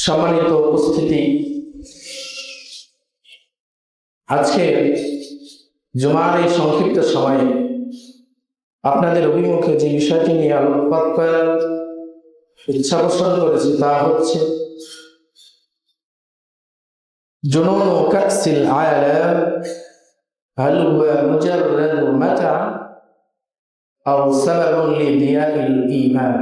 সম্মানিত উপস্থিতি, আজকে জুমার এই সংক্ষিপ্ত সময়ে আপনাদের অভিমুখে যে বিষয়টি নিয়ে আলোকপাত করার ইচ্ছা পোষণ করেছি তা হচ্ছে জুনুন কাসিল আলাম হাল হুয়া মুজাররাদ মাতা আও সাবাবুন লিদিয়াইল ঈমান।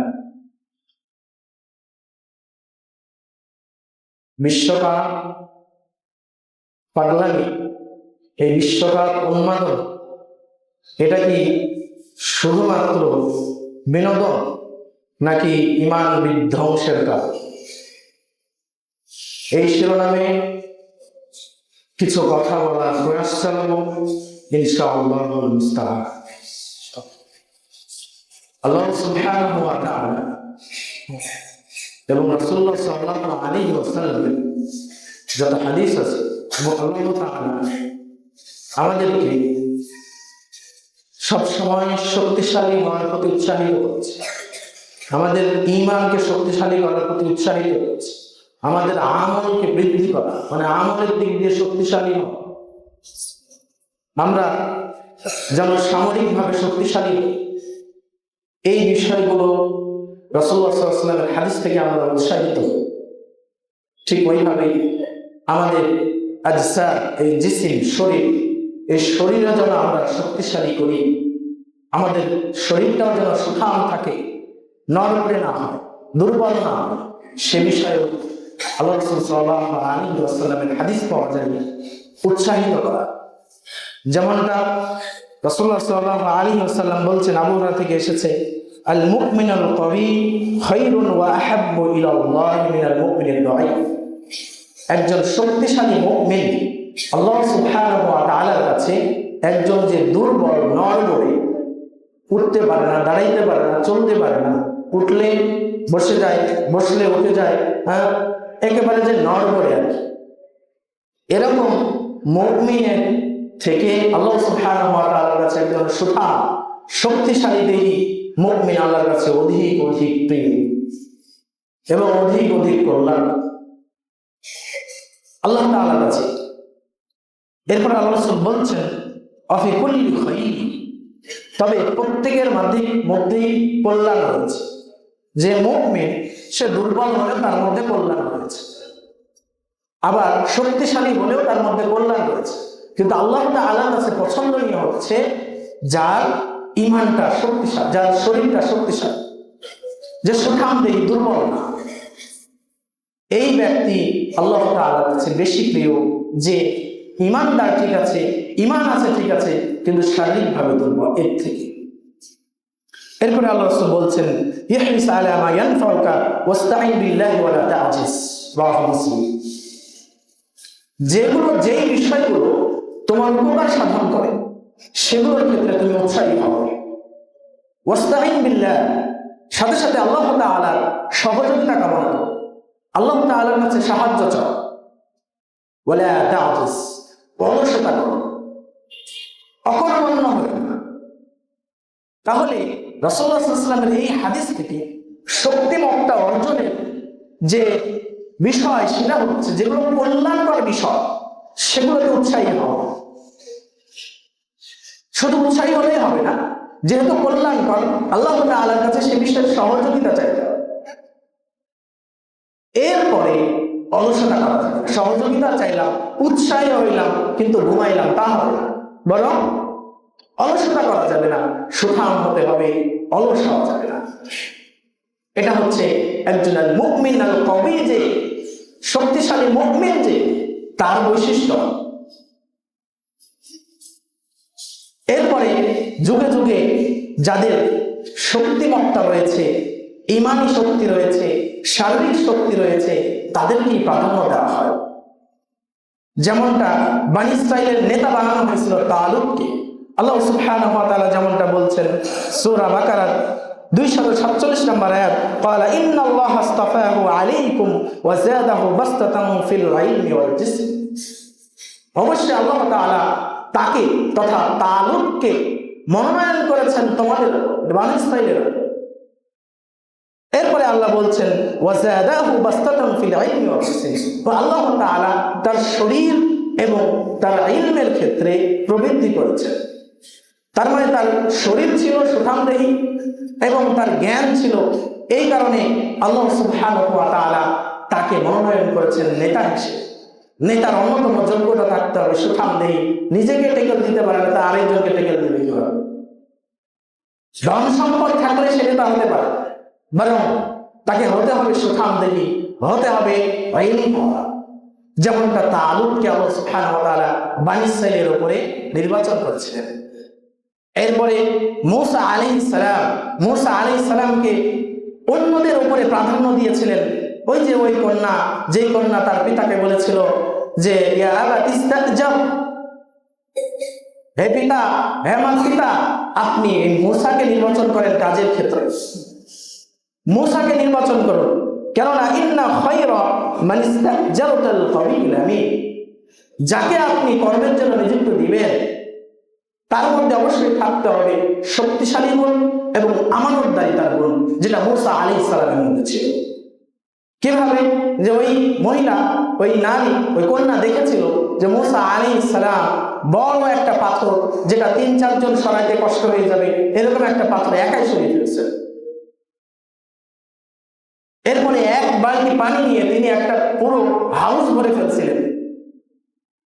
বিশ্বকাপ পাগলামি, এই বিশ্বকাপ উন্মাদন, এটা কি শুধুমাত্র বিনোদন নাকি ইমান বিধ্বংসের কাজ? এই শিরোনামে কিছু কথা বলার প্রয়াস চালাবো ইনশাআল্লাহুল মুস্তাআন। আল্লাহ সুবহানাহু ওয়া তাআলা এবং রাসূলুল্লাহ সাল্লাল্লাহু আলাইহি ওয়াসাল্লামের যত হাদিস আছে এবং আল্লাহ তাআলা আমাদেরকে সবসময় শক্তিশালী হওয়ার প্রতি উৎসাহিত করছে, আমাদের ঈমানকে শক্তিশালী করার প্রতি উৎসাহিত করছে, আমাদের আমলকে বৃদ্ধি করা মানে আমলের দিক দিয়ে শক্তিশালী হওয়া, আমরা যেন সামরিকভাবে শক্তিশালী হই। এই বিষয়গুলো রাসূলুল্লাহ সাল্লাল্লাহু আলাইহি ওয়াসাল্লামের হাদিস থেকে আমরা উৎসাহিত হই। ঠিক ওইভাবে আমাদের আজসাদ, এই জিসিম, শরীর, এই শরীরে যেন আমরা শক্তিশালী করি, আমাদের শরীরটাও যেন সুঠাম থাকে, নড়বড়ে না হয়, দুর্বল না হয়, সে বিষয়ে আল্লাহ রাসূল সাল্লাল্লাহু আলাইহি ওয়াসাল্লামের হাদিস পাওয়া যায় উৎসাহিত করা। যেমনটা রাসূলুল্লাহ সাল্লাল্লাহু আলাইহি ওয়াসাল্লাম বলছেন, আবু হুরায়রা থেকে এসেছে, আল মুমিনুল কওয়ি খায়রুন ওয়া আহাব্বু ইলাল্লাহি মিনাল মুমিনিদ দাঈফ। একজন শক্তিশালী মুমিন আল্লাহ সুবহানাহু ওয়া তাআলার কাছে একজন যে দুর্বল, নড়বড়ে, উঠতে পারে না, দাঁড়াইতে পারে না, চলতে পারে না, উঠলে বসে যায়, বসলে উঠে যায়, একেবারে যে নড়বড়ে আর কি, এরকম মুমিনের থেকে আল্লাহ সুবহানাহু ওয়া তাআলার কাছে একজন সুঠাম শক্তিশালী দেহী মুমিন আল্লাহর কাছে অধিক অধিক প্রিয় এবং অধিক অধিক কল্যাণ আল্লাহ তাআলার কাছে। এরপর আল্লাহ রাসূল বলছেন, অফি কুল্লি খাইর, তবে প্রত্যেকের মধ্যেই কল্যাণ রয়েছে। যে মুমিন সে দুর্বল হলেও তার মধ্যে কল্যাণ রয়েছে, আবার শক্তিশালী হলেও তার মধ্যে কল্যাণ রয়েছে। কিন্তু আল্লাহ তাআলার কাছে পছন্দনীয় হচ্ছে যার ঈমানটা শক্তিশালী, যার শরীরটা শক্তিশালী, যে সুঠাম দেহী, দুর্বল না। এই ব্যক্তি আল্লাহ তাআলার কাছে বেশি প্রিয় যে ঈমানদার ঠিক আছে, ঈমান আছে ঠিক আছে, কিন্তু শারীরিকভাবে দুর্বল এর থেকে। এরপরে আল্লাহ রাসূল বলছেন, ইহরিস আলা মা ইয়ানফাউকা ওয়াস্তাঈন বিল্লাহি ওয়া লা তা'জিজ। রাওয়াহু মুসলিম। যেই বিষয়গুলো তোমার উপকার সাধন করে সেগুলোর ক্ষেত্রে তুমি উৎসাহী হও। ওয়াস্তাঈন বিল্লাহ, সাথে সাথে আল্লাহ তাআলার সহযোগিতা কামনা করো, আল্লাহ তাআলার কাছে সাহায্য চাও। ওয়া লা তা'জিজ, অলসতা করো, অকর্মণ্য হও না। তাহলে রাসূলুল্লাহ সাল্লাল্লাহু আলাইহি ওয়াসাল্লামের এই হাদিস থেকে শক্তিমত্তা অর্জনের যে বিষয় সেটা হচ্ছে যেগুলো কল্যাণকর বিষয় সেগুলোতে উৎসাহী হও। শুধু উৎসাহী হলেই হবে না, যেহেতু কল্যাণকর আল্লাহ তাআলার কাছে সে বিষয়ে সহযোগিতা চাইতে হবে। এরপরে অলসতা করা যাবে, সহযোগিতা চাইলাম, উৎসাহী হইলাম কিন্তু ঘুমাইলাম, তা হবে না। বরং অলসতা করা যাবে না, সুঠাম হতে হবে, অলস হওয়া যাবে না। এটা হচ্ছে একজন মুমিন আল কওয়ি, যে শক্তিশালী মুমিন, যে তার বৈশিষ্ট্য। এরপরে যুগে যুগে যাদের শক্তিমত্তা রয়েছে, ঈমানী শক্তি রয়েছে, শারীরিক শক্তি রয়েছে, তাদেরকেই প্রাধান্য দেওয়া হয়। যেমনটা বনী ইসরাঈলের নেতা বানানো হয়েছিল তালুতকে। আল্লাহ সুবহানাহু ওয়া তাআলা যেমনটা বলছেন সূরা বাকারার 247 নম্বর আয়াত, ক্বালা ইন্নাল্লাহা আস্তাফাহু আলাইকুম ওয়া যাদাহু বাসতাতান ফিল ইলমি ওয়াল জিসম। অবশ্যই আল্লাহ তাআলা তাকে তথা তালুতকে মনোনয়ন করেছেন তোমাদের বনী ইসরাঈলের। এরপরে আল্লাহ তাআলা বলছেন ওয়াজাদাহু বাসতাতান ফিল ইলমি ওয়াল হিসন, আল্লাহ তাআলা তার শরীর এবং তার ইলমের ক্ষেত্রে প্রবৃদ্ধি করেছেন। তার মানে তার শরীর ছিল সুঠামদেহী এবং তার জ্ঞান ছিল, এই কারণে আল্লাহ সুবহানাহু ওয়া তাআলা তাকে মনোনয়ন করেছেন নেতা হিসেবে। নেতার অন্যতম যোগ্যতা থাকতে হবে সুঠামদেহী, নিজেকে টেকেল দিতে পারে না, তা আরেকজনকে টেকেল দিতে হবে। ধন সম্পদ থাকলে সে নেতা হতে পারে, বরং তাকে হতে হবে সুঠামদেহী, হতে হবে ইলম। যেমনটা তালুতকে আল্লাহ সুবহানাহু ওয়া তাআলা বনী ইসরাঈলের উপরে নির্বাচন করেছিলেন। এরপরে মূসা আলাইহিস সালামকে অন্যদের উপরে প্রাধান্য দিয়েছিলেন। ওই যে ওই কন্যা, যেই কন্যা তার পিতাকে বলেছিল যে ইয়া আবাতি ইস্তাজাব, হে পিতা, হে আমার পিতা, আপনি এই মূসাকে নির্বাচন করেন কাজের ক্ষেত্রে, মূসাকে নির্বাচন করুন, কেননা ইন্না খায়রা মান ইস্তাজারতাল কাবিল আমিন, যাকে আপনি কর্মের জন্য নিযুক্ত দিবেন তার মধ্যে অবশ্যই থাকতে হবে শক্তিশালী গুণ এবং আমানতদারিতার গুণ, যেটা মূসা আলাইহিস সালামের মধ্যে ছিল। কিভাবে? যে ওই মহিলা, ওই নারী, ওই কন্যা দেখেছিল যে মূসা আলাইহিস সালাম বড় একটা পাথর, যেটা 3-4 জন সরাইতে কষ্ট হয়ে যাবে, এরকম একটা পাথর একাই সরিয়ে ফেলছে। এরপরে এক বালতি পানি নিয়ে তিনি একটা পুরো হাউস ভরে ফেলছিলেন।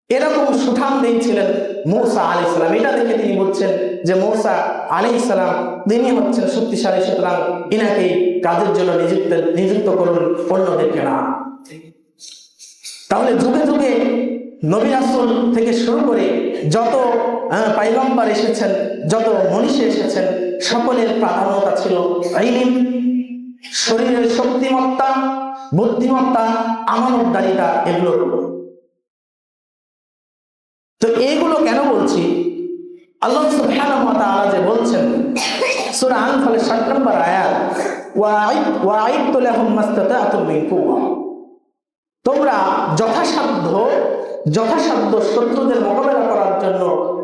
এরকম সুঠামদেহী ছিলেন মূসা আলাইহিস সালাম। এটা দেখে তিনি বলছেন যে মূসা আলাইহিস সালাম তিনি হচ্ছেন শক্তিশালী, সুতরাং ইনাকে কাজের জন্য নিযুক্ত করুন, অন্যদেরকে না। তাহলে যুগে যুগে নবী রাসূল থেকে শুরু করে যত পয়গম্বর এসেছেন, যত মনীষী এসেছেন, সকলের প্রাধান্যতা ছিল ইলম, শরীরের শক্তিমত্তা, বুদ্ধিমত্তা, আমানতদারিতা, এগুলোর উপর। তো এইগুলো কেন বলছি? আল্লাহ সুবহানাহু ওয়া তাআলা যে বলছেন সূরা আনফালের 7 নম্বর আয়াত, ওয়া'আইদতু লাহুম মাসতাতা'তুম মিন কুওয়া, তোমরা যথাসাধ্য শত্রুদের মোকাবেলা করার জন্য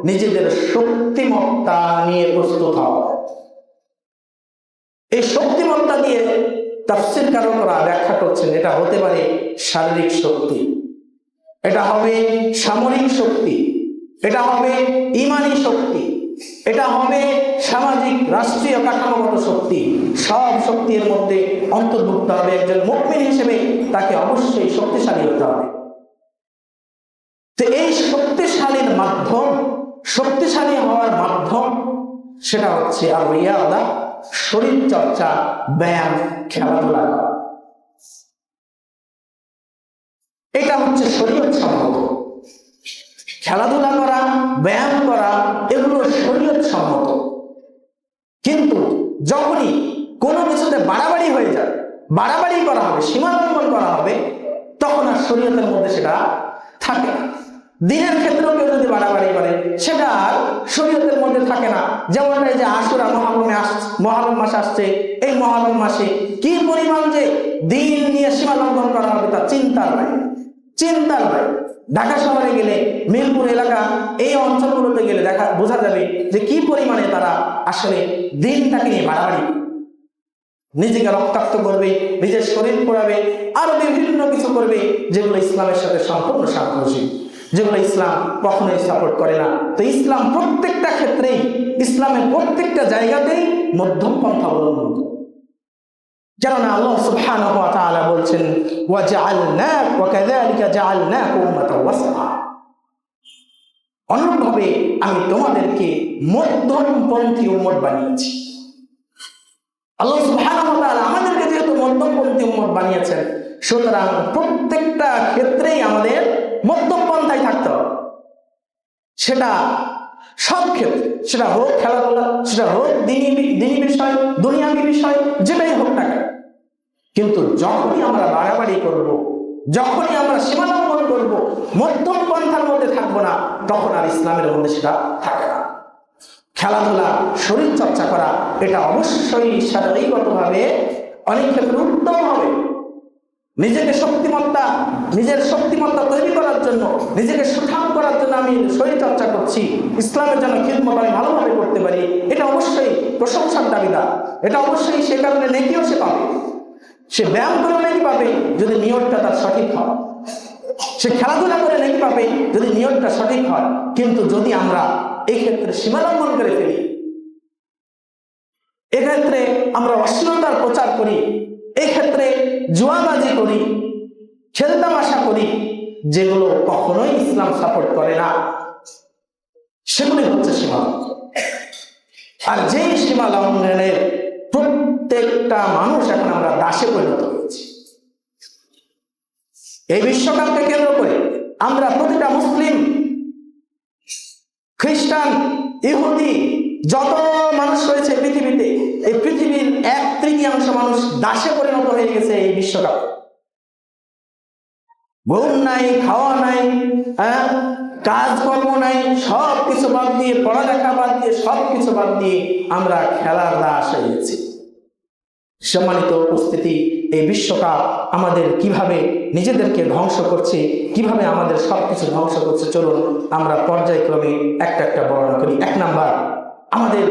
নিজেদের শক্তিমত্তা নিয়ে প্রস্তুত হও। এই শক্তিমত্তা দিয়ে তাফসীরকাররা ব্যাখ্যা করছেন এটা হতে পারে শারীরিক শক্তি, এটা হবে সামরিক শক্তি, এটা হবে ঈমানী শক্তি, এটা হবে সামাজিক রাষ্ট্রীয় কাঠামোগত শক্তি। সব শক্তির মধ্যে অন্তর্ভুক্ত হবে একজন মুমিন হিসেবে তাকে অবশ্যই শক্তিশালী হতে হবে। তো এই শক্তিশালী হওয়ার মাধ্যম সেটা হচ্ছে আর রিয়াদা, শরীর চর্চা, ব্যায়াম, খেলাধুলা। এটা হচ্ছে শরীয়ত সম্মত। খেলাধুলা করা, ব্যায়াম করা, এগুলো শরীয়ত সম্মত। কিন্তু যখনই কোনো কিছুতে বাড়াবাড়ি হয়ে যায়, বাড়াবাড়ি করা হবে, সীমালঙ্ঘন করা হবে, তখন আর শরীয়তের মধ্যে সেটা থাকে না। দিনের ক্ষেত্রেও কেউ যদি বাড়াবাড়ি করে সেটা আর শরীয়তের মধ্যে থাকে না। যেমন এই যে আশুরা মহরম মাস আসছে, এই মহরম মাসে কি পরিমাণ যে দিন নিয়ে সীমালঙ্ঘন করা হবে তা চিন্তার বাইরে। ঢাকা শহরে গেলে, মিরপুর এলাকা, এই অঞ্চলগুলোতে গেলে বোঝা যাবে যে কি পরিমাণে তারা আসলে দিনটাকে নিয়ে বাড়াবাড়ি, নিজেকে রক্তাক্ত করবে, নিজের শরীর পোড়াবে, আরো বিভিন্ন কিছু করবে যেগুলো ইসলামের সাথে সম্পূর্ণ সাংঘর্ষিক, যেগুলো ইসলাম কখনোই সাপোর্ট করে না। তো ইসলাম প্রত্যেকটা ক্ষেত্রেই, ইসলামের প্রত্যেকটা জায়গাতেই মধ্যম পন্থা অবলম্বন করে। কেননা আল্লাহ সুবহানাহু ওয়া তাআলা বলছেন ওয়াজআলনাকা ওয়া কাযালিকা জাআলনাকা উম্মাতান ওয়াসতা, অনুরূপভাবে আমি তোমাদেরকে মধ্যমপন্থী উম্মত বানিয়েছি। আল্লাহ সুবহানাহু ওয়া তাআলা আমাদেরকে যেহেতু মধ্যমপন্থী উম্মত বানিয়েছেন, সুতরাং প্রত্যেকটা ক্ষেত্রেই আমাদের মধ্যম পন্থায় থাকতে হবে। সেটা সব ক্ষেত্রে, সেটা হোক খেলাধুলা, সেটা হোক দিনী বিষয়, দুনিয়াবী বিষয়, যেটাই হোক না কেন। কিন্তু যখনই আমরা বাড়াবাড়ি করব, যখনই আমরা সীমালঙ্ঘন করব, মধ্যম পন্থার মধ্যে থাকবো না, তখন আর ইসলামের মধ্যে সেটা থাকে না। খেলাধুলা, শরীর চর্চা করা, এটা অবশ্যই শারীরিকগতভাবে অনেক ক্ষেত্রে উত্তম হবে। নিজের শক্তিমত্তা তৈরি করার জন্য, নিজেকে সুঠাম করার জন্য আমি শরীর চর্চা করছি, ইসলামের জন্য খিদমত আমি ভালোভাবে করতে পারি, এটা অবশ্যই প্রশংসার দাবিদার, এটা অবশ্যই সে কারণে নেকিও সে পাবে। সে ব্যায়াম করে নাকি পাবে যদি নিয়তটা তার সঠিক হয়, সে খেলাধুলা করে নাকি পাবে যদি নিয়তটা সঠিক হয়। কিন্তু যদি আমরা এই ক্ষেত্রে সীমালঙ্ঘন করে ফেলি, এক্ষেত্রে আমরা অশ্লীলতার প্রচার করি, এই ক্ষেত্রে জুয়াবাজি করি, খেলতামাশা করি, যেগুলো কখনোই ইসলাম সাপোর্ট করে না, সেগুলি হচ্ছে সীমালঙ্ঘন। আর যেই সীমালঙ্ঘনের প্রত্যেকটা মানুষ এখন আমরা দাসে পরিণত হয়েছি। এই বিশ্বকাপকে কেন্দ্র করে আমরা প্রতিটা মুসলিম, খ্রিস্টান, ইহুদি, যত মানুষ রয়েছে পৃথিবীতে, এই পৃথিবীর 1/3 মানুষ দাসে পরিণত হয়ে গেছে এই বিশ্বকাপ। ঘুম নাই, খাওয়া নাই, কাজকর্ম নাই, সবকিছু বাদ দিয়ে, পড়ালেখা বাদ দিয়ে, সবকিছু বাদ দিয়ে আমরা খেলার দাস হয়ে গেছি। সম্মানিত উপস্থিতি, এই বিশ্বকাপ আমাদের কিভাবে নিজেদেরকে ধ্বংস করছে, কিভাবে আমাদের সবকিছু ধ্বংস করছে, চলুন আমরা পর্যায়ক্রমে একটা একটা বর্ণনা করি। 1 নাম্বার, আমাদের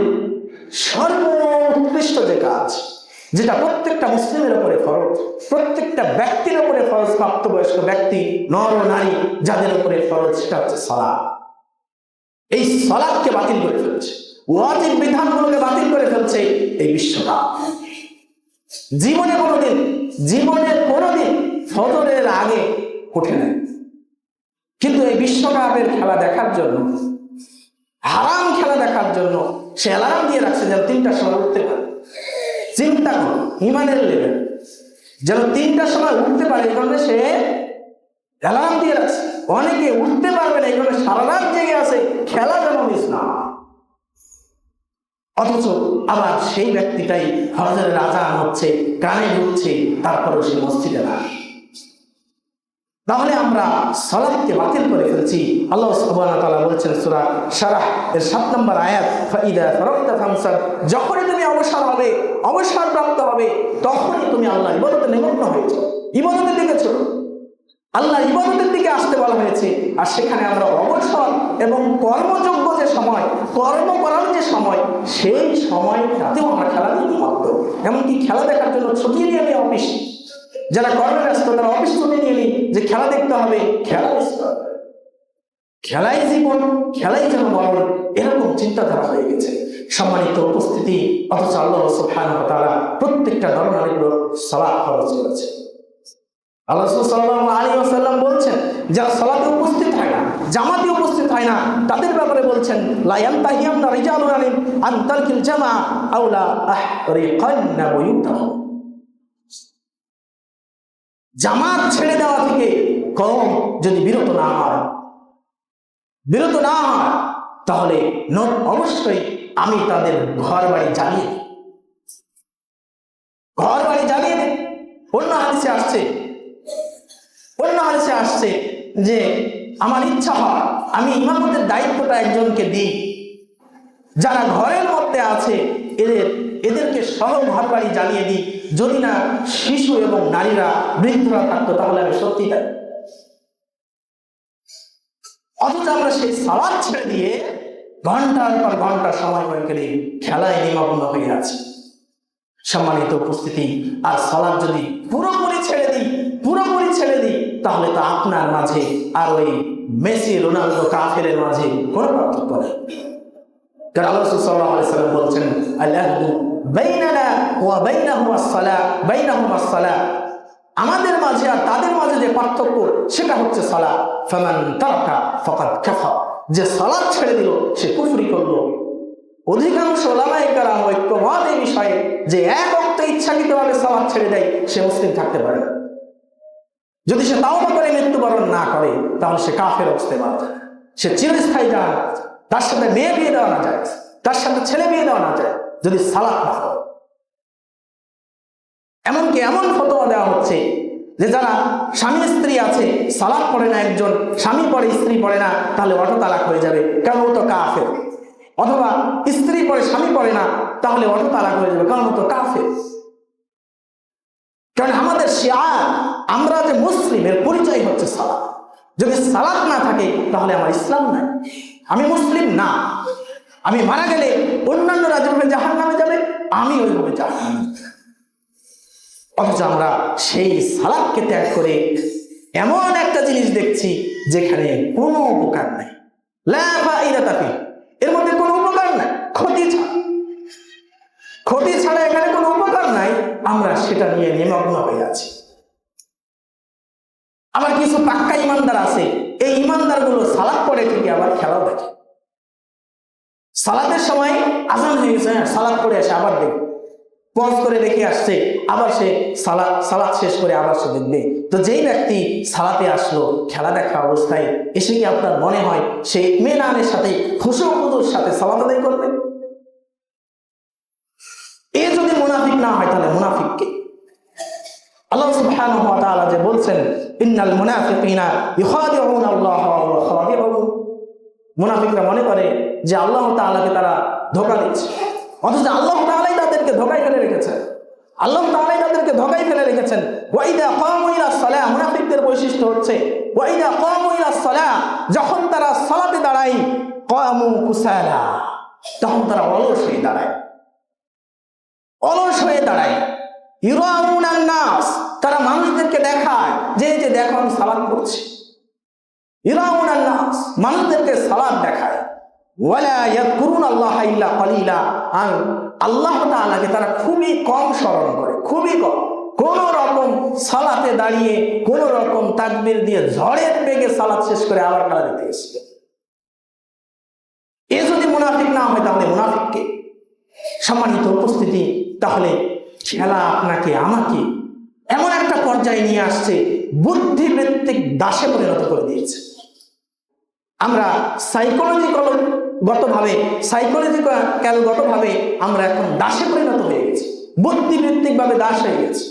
সর্বোৎকৃষ্ট যে কাজ, যেটা প্রত্যেকটা মুসলিমের উপরে ফরজ, প্রত্যেকটা ব্যক্তির উপরে ফরজ, প্রাপ্তবয়স্ক ব্যক্তি, নর ও নারী যাদের উপরে ফরজ, সেটা হচ্ছে সালাত। এই সালাতকে বাতিল করে ফেলছে, ওয়াজিব বিধানগুলোকে বাতিল করে ফেলছে এই বিশ্বকাপ। জীবনে কোনোদিন ফজরের আগে ওঠে না, কিন্তু এই বিশ্বকাপের খেলা দেখার জন্য, হারাম খেলা দেখার জন্য সে অ্যালার্ম দিয়ে রাখছে যেন 3টার সময় উঠতে পারে। চিন্তা করো ইমানের লেভেল, যেন 3টার সময় উঠতে পারে, এই কারণে সে অ্যালার্ম দিয়ে রাখছে। অনেকে উঠতে পারবে না, এই কারণে সারা রাত জেগে আছে, খেলা যেন মিস না। অথচ আবার সেই ব্যক্তিটাই ফজরের আযান হচ্ছে, কানে ঢুকছে, তারপরও সে মসজিদে না। তাহলে আমরা সালাতকে বাতিল করে ফেলছি। আল্লাহ সুবহানাহু ওয়া তাআলা বলেছেন সূরা শারাহ এর 7 নম্বর আয়াত, ফাইদা ফারাগতা ফানসাব, যখনই তুমি অবসর প্রাপ্ত হবে, তখনই তুমি আল্লাহর ইবাদতে নিমগ্ন হয়েছো, ইবাদতের দিকে চলো। আল্লাহ ইবাদতের দিকে আসতে বলা হয়েছে। আর সেখানে আমরা অবসর এবং কর্মযোগ্য যে সময়, কর্ম করার যে সময়, সেই সময়টাতেও আমরা খেলা দিয়ে নিমগ্ন। এমনকি খেলা দেখার জন্য ছুটি নিয়ে আমি অফিস, যারা কর্মে ব্যস্ত তারা অফিস ছুটি নিয়ে নিই যে খেলা দেখতে হবে, খেলাই জীবন, খেলাই যেন মরণ, এরকম চিন্তাধারা হয়ে গেছে। সম্মানিত উপস্থিতি, অথচ আল্লাহ সুবহানাহু ওয়া তাআলা প্রত্যেকটা ধর্মের উপর সালাত ফরজ করেছে। আল্লাহ সাল্লাল্লাহু আলাইহি ওয়াসাল্লাম বলছেন, যারা সালাতে উপস্থিত হয় না, জামাতে উপস্থিত হয় না, তাদের ব্যাপারে বলছেন, লা ইয়ানতাহিয়ান্না রিজালুন আন তারকিল জামা আও লা আহরিকান্না বুয়ুতাহুম, জামাত ছেড়ে দেওয়া থেকে কম যদি বিরত না হয়, তাহলে অবশ্যই আমি তাদের ঘর বাড়ি জ্বালিয়ে দিই। অন্য হাদিসে আসছে যে আমার ইচ্ছা হয় আমি ইমামতের দায়িত্বটা একজনকে দিই, যারা ঘরের মধ্যে আছে এদেরকে সহ ঘর বাড়ি জ্বালিয়ে দিই, যদি না শিশু এবং নারীরা, বৃদ্ধরা থাকতো, তাহলে আমি সত্যি তাই। অথচ আমরা সেই সালাত ছেড়ে দিয়ে ঘন্টার পর ঘন্টা সময় করে খেলায় নিমগ্ন হয়ে আছে। সম্মানিত উপস্থিতি, আর সালাত যদি পুরোপুরি ছেড়ে দিই, তাহলে তো আপনার মাঝে আর ওই মেসি, রোনালদো, কাফেরের মাঝে কোনো পার্থক্য নেই। কারণ আল্লাহ সাল্লাল্লাহু আলাইহি ওয়াসাল্লাম বলছেন, আল-আহদু বাইনানা ওয়া বাইনাহুমাস সালাহ, আমাদের মাঝে আর তাদের মাঝে যে পার্থক্য, সেটা হচ্ছে সালাত। ফামান তারাকা ফাকাদ কাফার, যে সালাত ছেড়ে দিল সে কুফরি করলো। অধিকাংশ ওলামায়ে কেরাম ঐক্যমত এই বিষয়ে যে এক ওয়াক্ত ইচ্ছাকৃতভাবে সালাত ছেড়ে দেয়, সে মুসলিম থাকতে পারে। যদি সে তাওবা করে মৃত্যুবরণ না করে, তাহলে সে কাফের অবস্থায় মারা যায়, সে চিরস্থায়ী জাহান্নামে। তার সাথে মেয়ে বিয়ে দেওয়া না যায়, তার সাথে ছেলে বিয়ে দেওয়া না যায়, যদি সালাত না হয়। এমনকি এমন ফতোয়া দেওয়া হচ্ছে যে যারা স্বামী স্ত্রী আছে, সালাত পড়ে না একজন, স্বামী পড়ে স্ত্রী পড়ে না, তাহলে অটো তালাক হয়ে যাবে, কারণ ও তো কাফের। অথবা স্ত্রী পড়ে স্বামী পড়ে না, তাহলে অটো তালাক হয়ে যাবে, কারণ ও তো কাফের। কারণ আমাদের শিয়ার, আমরা যে মুসলিমের পরিচয় হচ্ছে সালাত। যদি সালাত না থাকে তাহলে আমার ইসলাম নাই, আমি মুসলিম না। আমি মারা গেলে অন্যান্যরা যেভাবে জাহান্নামে যাবে, আমি ওইভাবে জাহান্নামে। অথচ আমরা সেই সালাতকে ত্যাগ করে এমন একটা জিনিস দেখছি যেখানে কোনো উপকার নাই, লা ফাইদাতা ফি, এর মধ্যে কোনো উপকার নাই, ক্ষতি ছাড়া এখানে কোনো উপকার নাই, আমরা সেটা নিয়ে নিমগ্ন হয়ে আছি। আবার কিছু পাক্কা ইমানদার আছে, এই ইমানদার গুলো সালাত পড়ে ঠিকই আবার খেলাও দেখে। সালাতের সময় আজান হয়ে গেছে, সালাত পড়ে আসে, আবার দেখবে, পজ করে রেখে আসছে, আবার সে সালাত শেষ করে আবার সে দেখবে। তো যেই ব্যক্তি সালাতে আসলো খেলা দেখা অবস্থায়, এসে কি আপনার মনে হয় সে ইতমিনানের সাথে খুশুর সাথে সালাত আদায় করবে? এ যদি মুনাফিক না হয় তাহলে মুনাফিক কে? আল্লাহ সুবহানাহু ওয়া তাআলা যে বলছেন, ইন্নাল মুনাফিকিনা ইউখাদিউনা আল্লাহ ওয়া হুয়া খাদিউহুম, মুনাফিকরা মনে করে যে আল্লাহ তাআলাকে তারা ধোঁকা দিচ্ছে, অথচ আল্লাহ তাআলাই তাদেরকে ধোঁকায় ফেলে রেখেছেন। আল্লাহ তাআলাই তাদেরকে ধোঁকায় ফেলে রেখেছেন। ওয়া ইযা কামু ইলাস সালাহ, মুনাফিকদের বৈশিষ্ট্য হচ্ছে ওয়া ইযা কামু ইলাস সালাহ, যখন তারা সালাতে দাঁড়ায়, কামু কুসালা, তখন তারা অলস হয়ে দাঁড়ায়, অলস হয়ে দাঁড়ায়। ইউরাউনান নাস, তারা মানুষদেরকে দেখায় যে যে দেখো আমি সালাত করছি। ইউরাউনান নাস, মানুষদেরকে সালাত দেখায়। ওয়ালা ইয়াযকুরুনাল্লাহ ইল্লা কালিলা, আর আল্লাহ তাআলাকে তারা খুবই কম স্মরণ করে, খুবই কম। কোন রকম সালাতে দাঁড়িয়ে কোন রকম তাকবীর দিয়ে ঝড়ের বেগে সালাত শেষ করে আবার খেলা দিতে এসেছে। এ যদি মুনাফিক না হয় তাহলে মুনাফিক কে? সম্মানিত উপস্থিতি, তাহলে খেলা আপনাকে আমাকে এমন একটা পর্যায়ে নিয়ে আসছে, বুদ্ধিবৃত্তিক দাসে পরিণত করে দিয়েছে। আমরা সাইকোলজিক্যালগতভাবে আমরা এখন দাসে পরিণত হয়ে গেছি, বুদ্ধিবৃত্তিক ভাবে দাস হয়ে গেছি।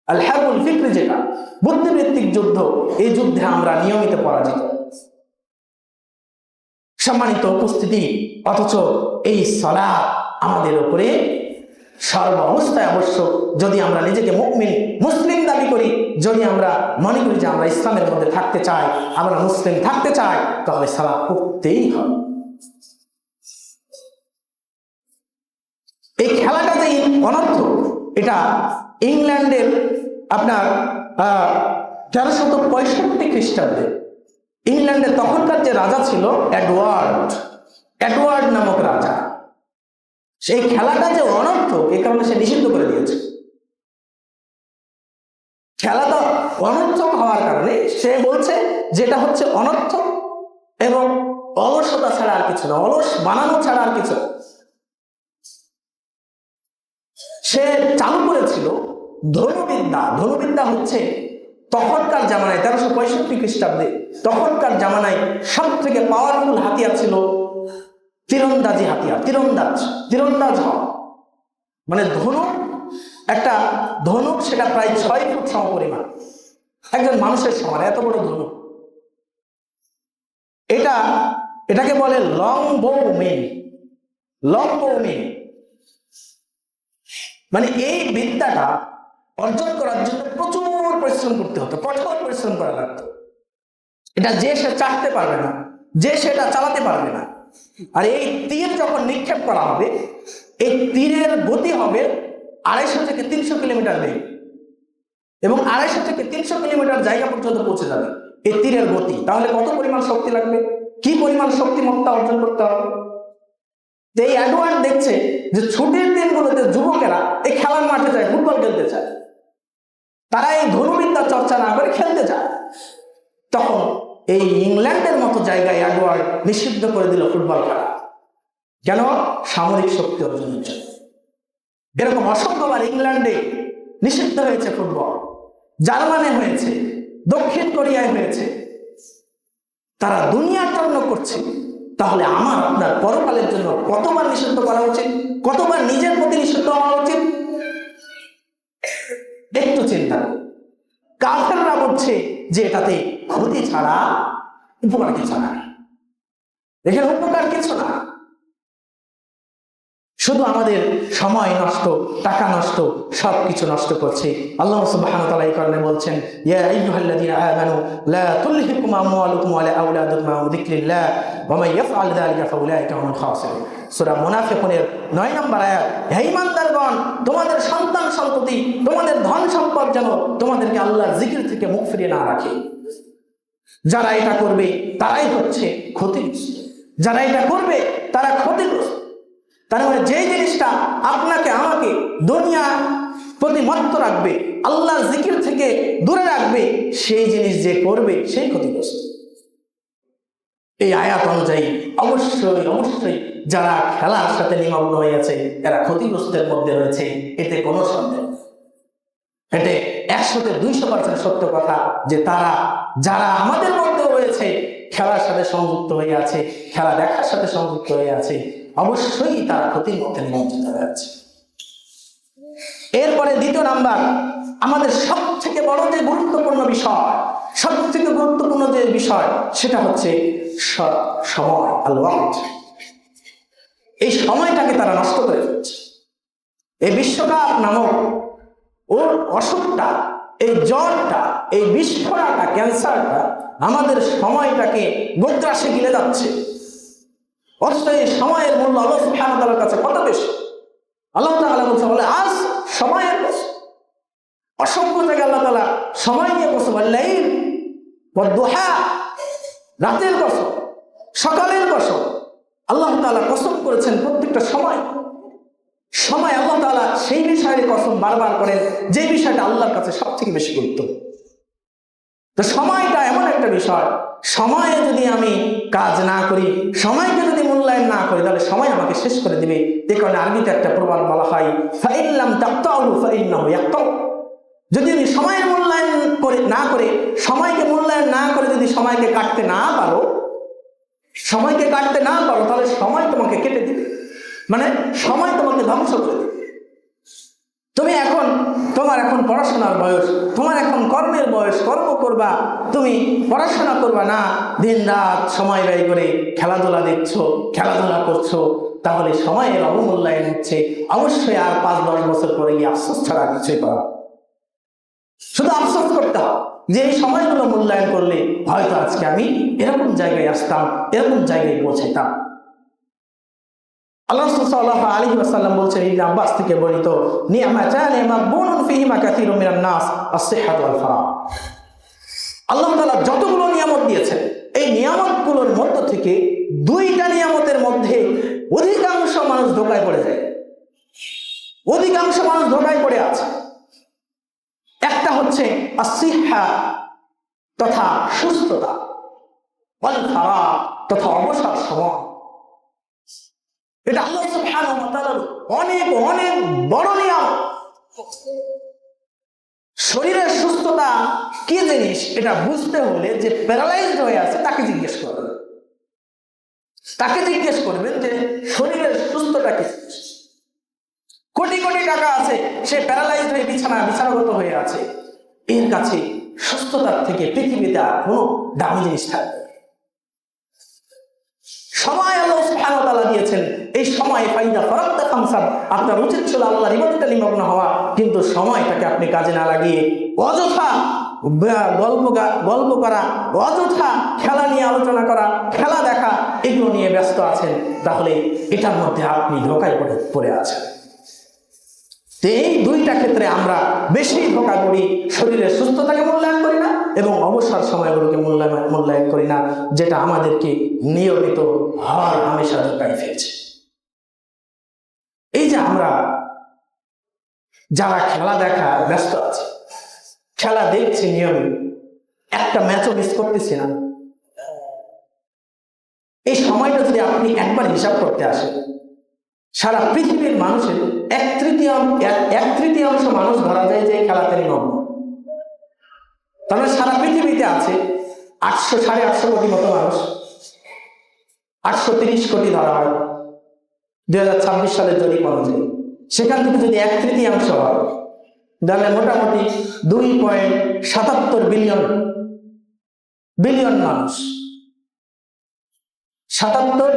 আল হারবুল ফিকরি, যেটা বুদ্ধিবৃত্তিক যুদ্ধ, এই যুদ্ধে আমরা নিয়মিত পরাজিত। সম্মানিত উপস্থিতি, অথচ এই সালাত আমাদের উপরে সর্ব অবস্থায় আবশ্যক। যদি আমরা নিজেকে মুমিন মুসলিম দাবি করি, যদি আমরা মনে করি যে আমরা ইসলামের মধ্যে থাকতে চাই, আমরা মুসলিম থাকতে চাই, তাহলে সালাত পড়তেই হবে। এই খেলাটা যে অনর্থ, এটা ইংল্যান্ডের আপনার 1365 খ্রিস্টাব্দে ইংল্যান্ডে তখনকার যে রাজা ছিল এডওয়ার্ড নামক রাজা, সেই খেলাটা যে অনর্থ, এই কারণে সে নিষিদ্ধ করে দিয়েছে। খেলাটা অনর্থ হওয়ার কারণে সে বলছে যেটা হচ্ছে অনর্থ এবং অলসতা ছাড়া আর কিছু না, অলস বানানো ছাড়া আর কিছু। সে চালু করেছিল ধনুবিদ্যা হচ্ছে তখনকার জামানায় 1365 খ্রিস্টাব্দে তখনকার জামানায় সব থেকে পাওয়ারফুল হাতিয়ার ছিল তীরন্দাজি হাতিয়ার। তীরন্দাজ হওয়া মানে ধনুক সেটা প্রায় 6 ফুট সমপরিমাণ, একজন মানুষের সমান, এত বড় ধনুক। এটাকে বলে লং বো মেন। মানে এই বিদ্যাটা অর্জন করার জন্য প্রচুর পরিশ্রম করতে হতো, কঠোর পরিশ্রম করা লাগতো। এটা যে সে চাটতে পারবে না, যে সেটা চালাতে পারবে না। আর এই তীর যখন নিক্ষেপ করা হবে, এই তীরের গতি হবে 250 থেকে 300 কিলোমিটার বেগ, এবং 250 থেকে 300 কিলোমিটার জায়গা পর্যন্ত পৌঁছে যাবে এই তীরের গতি। তাহলে কত পরিমাণ শক্তি লাগবে, কি পরিমাণ শক্তিমত্তা অর্জন করতে হবে। এই এডওয়ার্ড দেখছে যে ছুটির দিনগুলোতে যুবকেরা এই খেলার মাঠে যায়, ফুটবল খেলতে চায়, তারা এই ধনুবিদ্যা চর্চা না করে খেলতে চায়। তখন এই ইংল্যান্ডের মতো জায়গায় এডওয়ার্ড নিষিদ্ধ করে দিল ফুটবল খেলা। কেন? সামরিক শক্তি অর্জনের জন্য। এরকম অসংখ্যবার ইংল্যান্ডে নিষিদ্ধ হয়েছে ফুটবল, জার্মানে হয়েছে, দক্ষিণ কোরিয়ায় হয়েছে। তারা দুনিয়ার জন্য করছে, তাহলে আমার আপনার পরকালের জন্য কতবার নিষিদ্ধ করা উচিত, কতবার নিজের প্রতি নিষিদ্ধ হওয়া উচিত? একটু চিন্তা করুন। কাফেররা বলছে যে এটাতে ক্ষতি ছাড়া উপকার কিছু না, এখানে উপকার কিছু না, শুধু আমাদের সময় নষ্ট, টাকা নষ্ট, সবকিছু নষ্ট করছে। আল্লাহ সুবহানাহু ওয়া তাআলা এই কারণে বলছেন, ইয়া আইয়ুহাল্লাযীনা আমানু লা তুলহিকুম আমওয়ালুকুম ওয়ালা আওলাদুকুম আন যিকরিল্লাহ ওয়া মান ইয়াফআল যালিকা ফাউলাইকা হুমুল খাসিরুন। সূরা মুনাফিকুনের 9 নম্বর আয়াত, হে ঈমানদারগণ, তোমাদের সন্তান সন্ততি, তোমাদের ধন সম্পদ যেন তোমাদেরকে আল্লাহর জিকির থেকে মুখ ফিরিয়ে না রাখে। যারা এটা করবে তারাই হচ্ছে ক্ষতিগ্রস্ত, যারা এটা করবে তারা ক্ষতিগ্রস্ত। তার মানে যে জিনিসটা আপনাকে আমাকে দুনিয়া প্রতি মত্ত রাখবে, আল্লাহর জিকির থেকে দূরে রাখবে, সেই জিনিস যে করবে সেই ক্ষতিগ্রস্ত। এই আয়াত অনুযায়ী অবশ্যই যারা খেলার সাথে নিমগ্ন হয়েছে এরা ক্ষতিগ্রস্তের মধ্যে রয়েছে, এতে কোনো সন্দেহ নেই। এতে 100-200% সত্য কথা যে যারা আমাদের মধ্যে রয়েছে খেলার সাথে সংযুক্ত হয়ে আছে, খেলা দেখার সাথে সংযুক্ত হয়ে আছে, অবশ্যই তারা ক্ষতির মধ্যে নিমজ্জিত হয়ে আছে। এরপরে দ্বিতীয় নাম্বার, আমাদের সব থেকে বড় যে গুরুত্বপূর্ণ বিষয়, সব থেকে গুরুত্বপূর্ণ যে বিষয় সেটা হচ্ছে সময়, আল-ওয়াক্ত। এই সময়টাকে তারা নষ্ট করে ফেলছে। এই বিশ্বকাপ নামক ওর অসুখটা, এই জ্বরটা, এই বিস্ফোরণটা, ক্যান্সারটা আমাদের সময়টাকে গোগ্রাসে গিলে যাচ্ছে। অথচ এই সময়ের মূল্য আল্লাহ সুবহানাহু ওয়া তাআলার কাছে কত বেশি। আল্লাহ তাআলা বলে আজ সময়ের কসম। অসংখ্য জায়গায় আল্লাহ তাআলা সময় নিয়ে কসম, আল-লাইল ওয়াদ-দুহা, রাতের কসম, সকালের কসম। আল্লাহ তাআলা কসম করেছেন প্রত্যেকটা সময় আল্লাহ তাআলা সেই বিষয়ের কসম বারবার করেন যে বিষয়টা আল্লাহর কাছে সবথেকে বেশি গুরুত্ব। তো সময়টা এমন একটা বিষয়, সময়ে যদি আমি কাজ না করি, সময়কে যদি মূল্যায়ন না করি, তাহলে সময় আমাকে শেষ করে দিবে। এই কারণে আরবিতে একটা প্রবাদ বলা হয়, ফাইল্লাম তাকতাউ ফাইন্নাহু ইয়াকতাউ। যদি আমি সময়ের মূল্যায়ন না করে, সময়কে মূল্যায়ন না করে যদি সময়কে কাটতে না পারো, তাহলে সময় তোমাকে কেটে দিবে, মানে সময় তোমাকে ধ্বংস করে দেবে। তোমার এখন পড়াশোনার বয়স, তোমার এখন কর্মের বয়স, কর্ম করবা, তুমি পড়াশোনা করবা না, দিন রাত সময় ব্যয় করে খেলাধুলা দেখছো, খেলাধুলা করছো, তাহলে সময়ের অবমূল্যায়ন হচ্ছে। অবশ্যই আর 5-10 বছর পরে গিয়ে আফসোস ছাড়া কিছুই করা, শুধু আফসোস করতে হবে যে এই সময়গুলো মূল্যায়ন করলে হয়তো আজকে আমি এরকম জায়গায় আসতাম, এরকম জায়গায় পৌঁছাইতাম। আল্লাহ সাল্লাল্লাহু আলাইহি ওয়াসাল্লাম বলছেন, ইবনে আব্বাস থেকে বর্ণিত, নি'মাতানি মাগবুনুন ফীহিমা কাসীরুম মিনান নাস আস-সিহহাতু ওয়াল ফারাগ। আল্লাহ তাআলা যতগুলো নিয়ামত দিয়েছেন, এই নিয়ামতগুলোর মধ্য থেকে 2টা নিয়ামতের মধ্যে অধিকাংশ মানুষ ধোঁকায় পড়ে যায়, অধিকাংশ মানুষ ধোঁকায় পড়ে আছে। একটা হচ্ছে আস-সিহহা তথা সুস্থতা, ওয়াল ফারাগ তথা অবসর সময়। এটা আল্লাহ সুবহানাহু ওয়া তাআলার অনেক বড় নিয়ামত। শরীরের সুস্থতা কি জিনিস এটা বুঝতে হলে যে প্যারালাইজড হয়ে আছে তাকে জিজ্ঞেস করবেন যে শরীরের সুস্থতা কি। কোটি টাকা আছে, সে প্যারালাইজড হয়ে বিছানাগত হয়ে আছে, এর কাছে সুস্থতার থেকে পৃথিবীতে আর কোনো দামি জিনিস থাকবে। সময় আল্লাহ সুবহানাহু ওয়া তাআলা দিয়েছেন, এই সময় ফাইদা ফারাগতা ফানসাব, আপনার উচিত ছিল আল্লাহর ইবাদতে নিমগ্ন হওয়া, কিন্তু সময়টাকে আপনি কাজে না লাগিয়ে অযথা গল্প করা, অযথা খেলা নিয়ে আলোচনা করা, খেলা দেখা, এগুলো নিয়ে ব্যস্ত আছেন, তাহলে এটার মধ্যে আপনি ধোঁকায় পড়ে আছেন। এই 2টা ক্ষেত্রে আমরা বেশি ধোঁকা করি, শরীরের সুস্থতাকে মূল্যায়ন করি না এবং অবসর সময়গুলোকে মূল্যায়ন করি না, যেটা আমাদেরকে নিয়মিত হর হামেশা ধোঁকায় ফেলছে। এই যে আমরা যারা খেলা দেখা ব্যস্ত আছে, খেলা দেখছি নিয়মিত, একটা ম্যাচও মিস করতেছি না, এই সময়টা যদি আপনি একবার হিসাব করতে আসেন, সারা পৃথিবীর মানুষের 1/3 মানুষ ধরা যায় যে খেলাতে নিমগ্ন। তাহলে সারা পৃথিবীতে আছে 800-850 কোটি মতো মানুষ, 830 কোটি ধরা হয় 2026 সালের জরিপ অনুযায়ী। সেখান থেকে যদি 1/3 হয়, তাহলে মোটামুটি 2.77 বিলিয়ন মানুষ,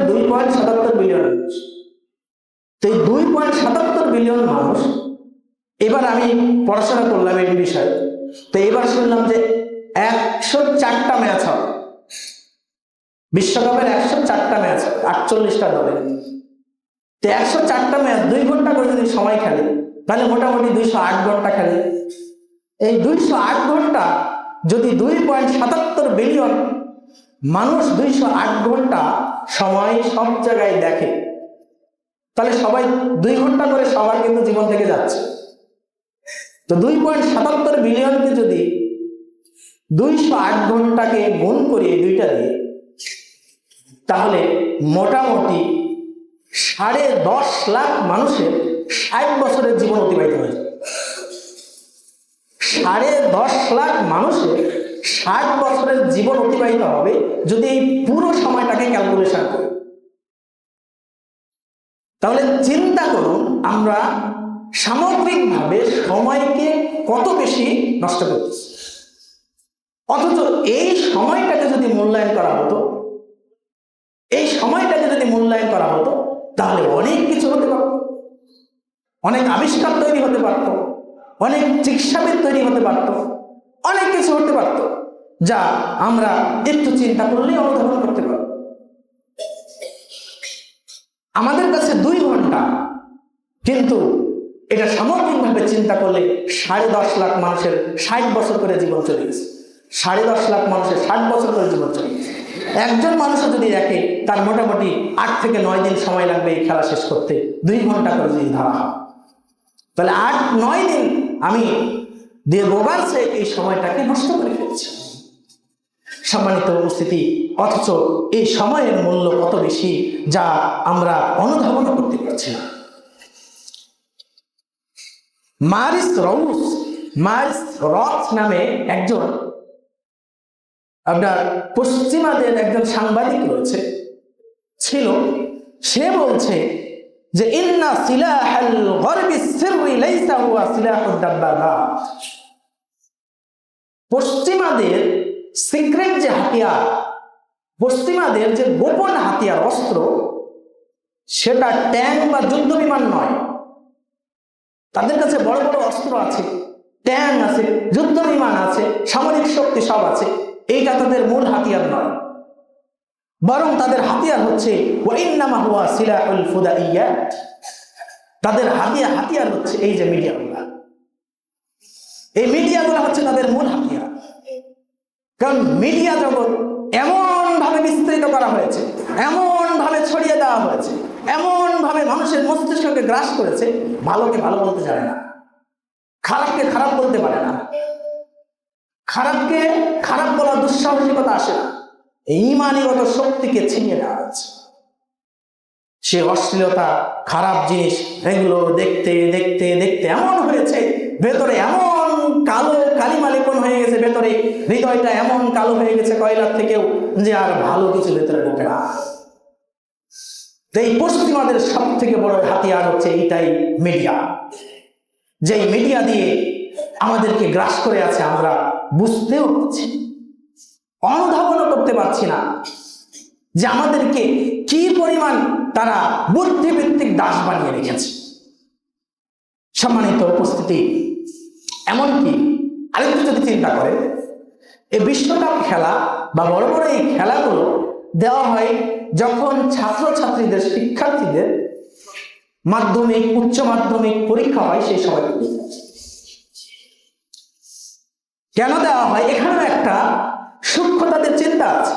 2.77 বিলিয়ন মানুষ। তো এই 2.77 বিলিয়ন মানুষ, এবার আমি পড়াশোনা করলাম এই বিষয়ে, তো এবার শুনলাম যে 104টা ম্যাচ হবে, বিশ্বকাপের 104টা ম্যাচ, 48টা দলে। তো 104টা ম্যাচ 2 ঘন্টা করে যদি সময় খেলে, তাহলে মোটামুটি 208 ঘন্টা খেলে। এই 208 ঘন্টা যদি 2.77 বিলিয়ন মানুষ 208 ঘন্টা সময় সব জায়গায় দেখে, তাহলে সবাই 2 ঘন্টা করে সবার কিন্তু জীবন থেকে যাচ্ছে। তো 2.77 বিলিয়নকে যদি 208 ঘন্টাকে গুণ করি দুইটা দিয়ে, তাহলে মোটামুটি 10.5 লাখ মানুষের 60 বছরের জীবন অতিবাহিত হয়েছে। 10.5 লাখ মানুষের 60 বছরের জীবন অতিবাহিত হবে যদি এই পুরো সময়টাকে ক্যালকুলেশন করি। তাহলে চিন্তা করুন আমরা সামগ্রিকভাবে সময়কে কত বেশি নষ্ট করতেছি। অথচ এই সময়টাকে যদি মূল্যায়ন করা হতো, তাহলে অনেক কিছু হতে পারত, অনেক আবিষ্কার তৈরি হতে পারত, অনেক চিকিৎসাবিদ তৈরি হতে পারত, অনেক কিছু হতে পারত, যা আমরা একটু চিন্তা করলেই অনুধাবন করতে পারব। আমাদের কাছে 2 ঘন্টা, কিন্তু এটা সামগ্রিকভাবে চিন্তা করলে 10.5 লাখ মানুষের 60 বছর করে জীবন চলে গেছে। 10.5 লাখ মানুষের 60 বছর করে জীবন চলে গেছে। একজন মানুষও যদি দেখে, তার মোটামুটি 8 থেকে 9 দিন সময় লাগবে এই খেলা শেষ করতে, 2 ঘন্টা করে যদি ধরা হয়, তাহলে 8-9 দিন আমি দিয়ে গোবারছে এই সময়টাকে নষ্ট করে ফেলছি। সম্মানিত উপস্থিতি, অথচ এই সময়ের মূল্য কত বেশি যা আমরা অনুধাবন করতে পারছি না। মারিস রথ নামে একজন আপনার পশ্চিমাদের একজন সাংবাদিক রয়েছে, ছিল। সে বলছে যে ইন্না সিলাহাল গরবি সিররি লাইসা হুয়া সিলাহুদ দাব্বাবাত। পশ্চিমাদের সিক্রেট যে হাতিয়ার, পশ্চিমাদের যে গোপন হাতিয়ার অস্ত্র, সেটা ট্যাঙ্ক বা যুদ্ধ বিমান নয়। তাদের কাছে বড় বড় অস্ত্র আছে, ট্যাঙ্ক আছে, যুদ্ধ বিমান আছে, সামরিক শক্তি সব আছে। এইটা তাদের মূল হাতিয়ার নয়, বরং তাদের হাতিয়ার হচ্ছে ওয়াইন্নামা হুয়া সিলাহুল ফুদাইয়াত। তাদের হাতিয়ার হচ্ছে এই যে মিডিয়াগুলো। এই মিডিয়াগুলো হচ্ছে তাদের মূল হাতিয়ার। কারণ মিডিয়া জগৎ এমন ভাবে বিস্তৃত করা হয়েছে, এমন ভাবে ছড়িয়ে দেওয়া হয়েছে, এমন ভাবে মানুষের মস্তিষ্ককে গ্রাস করেছে, ভালোকে ভালো বলতে জানে না, খারাপকে খারাপ বলতে পারে না, খারাপকে খারাপ বলার দুঃসাহসিকতা আসে না। ঈমানিগত শক্তিকে ছিনিয়ে নেওয়া হয়েছে। সে অশ্লীলতা, খারাপ জিনিস, এগুলো দেখতে দেখতে দেখতে এমন হয়েছে, ভেতরে এমন কালো কালিমা লেপন হয়ে গেছে, ভেতরে হৃদয়টা এমন কালো হয়ে গেছে কয়লার থেকেও, যে আর ভালো কিছু ভেতরে ঢোকে না। এই পশ্চিমাদের সব থেকে বড় হাতিয়ার হচ্ছে এইটাই, মিডিয়া। যেই মিডিয়া দিয়ে আমাদেরকে গ্রাস করে আছে, আমরা বুঝতেও পারছি, অনুধাবনও করতে পারছি না যে আমাদেরকে কি পরিমাণ তারা বুদ্ধিভিত্তিক দাস বানিয়ে রেখেছে। সম্মানিত উপস্থিতি, এমনকি আরেকটু যদি চিন্তা করে, এই বিশ্বকাপ খেলা বা বড় বড় এই খেলাগুলো দেওয়া হয় যখন ছাত্রছাত্রীদের, শিক্ষার্থীদের মাধ্যমিক, উচ্চ মাধ্যমিক পরীক্ষা হয়, সেই সময় কেন দেওয়া হয়? এখানেও একটা সূক্ষ্ম তাদের চিন্তা আছে,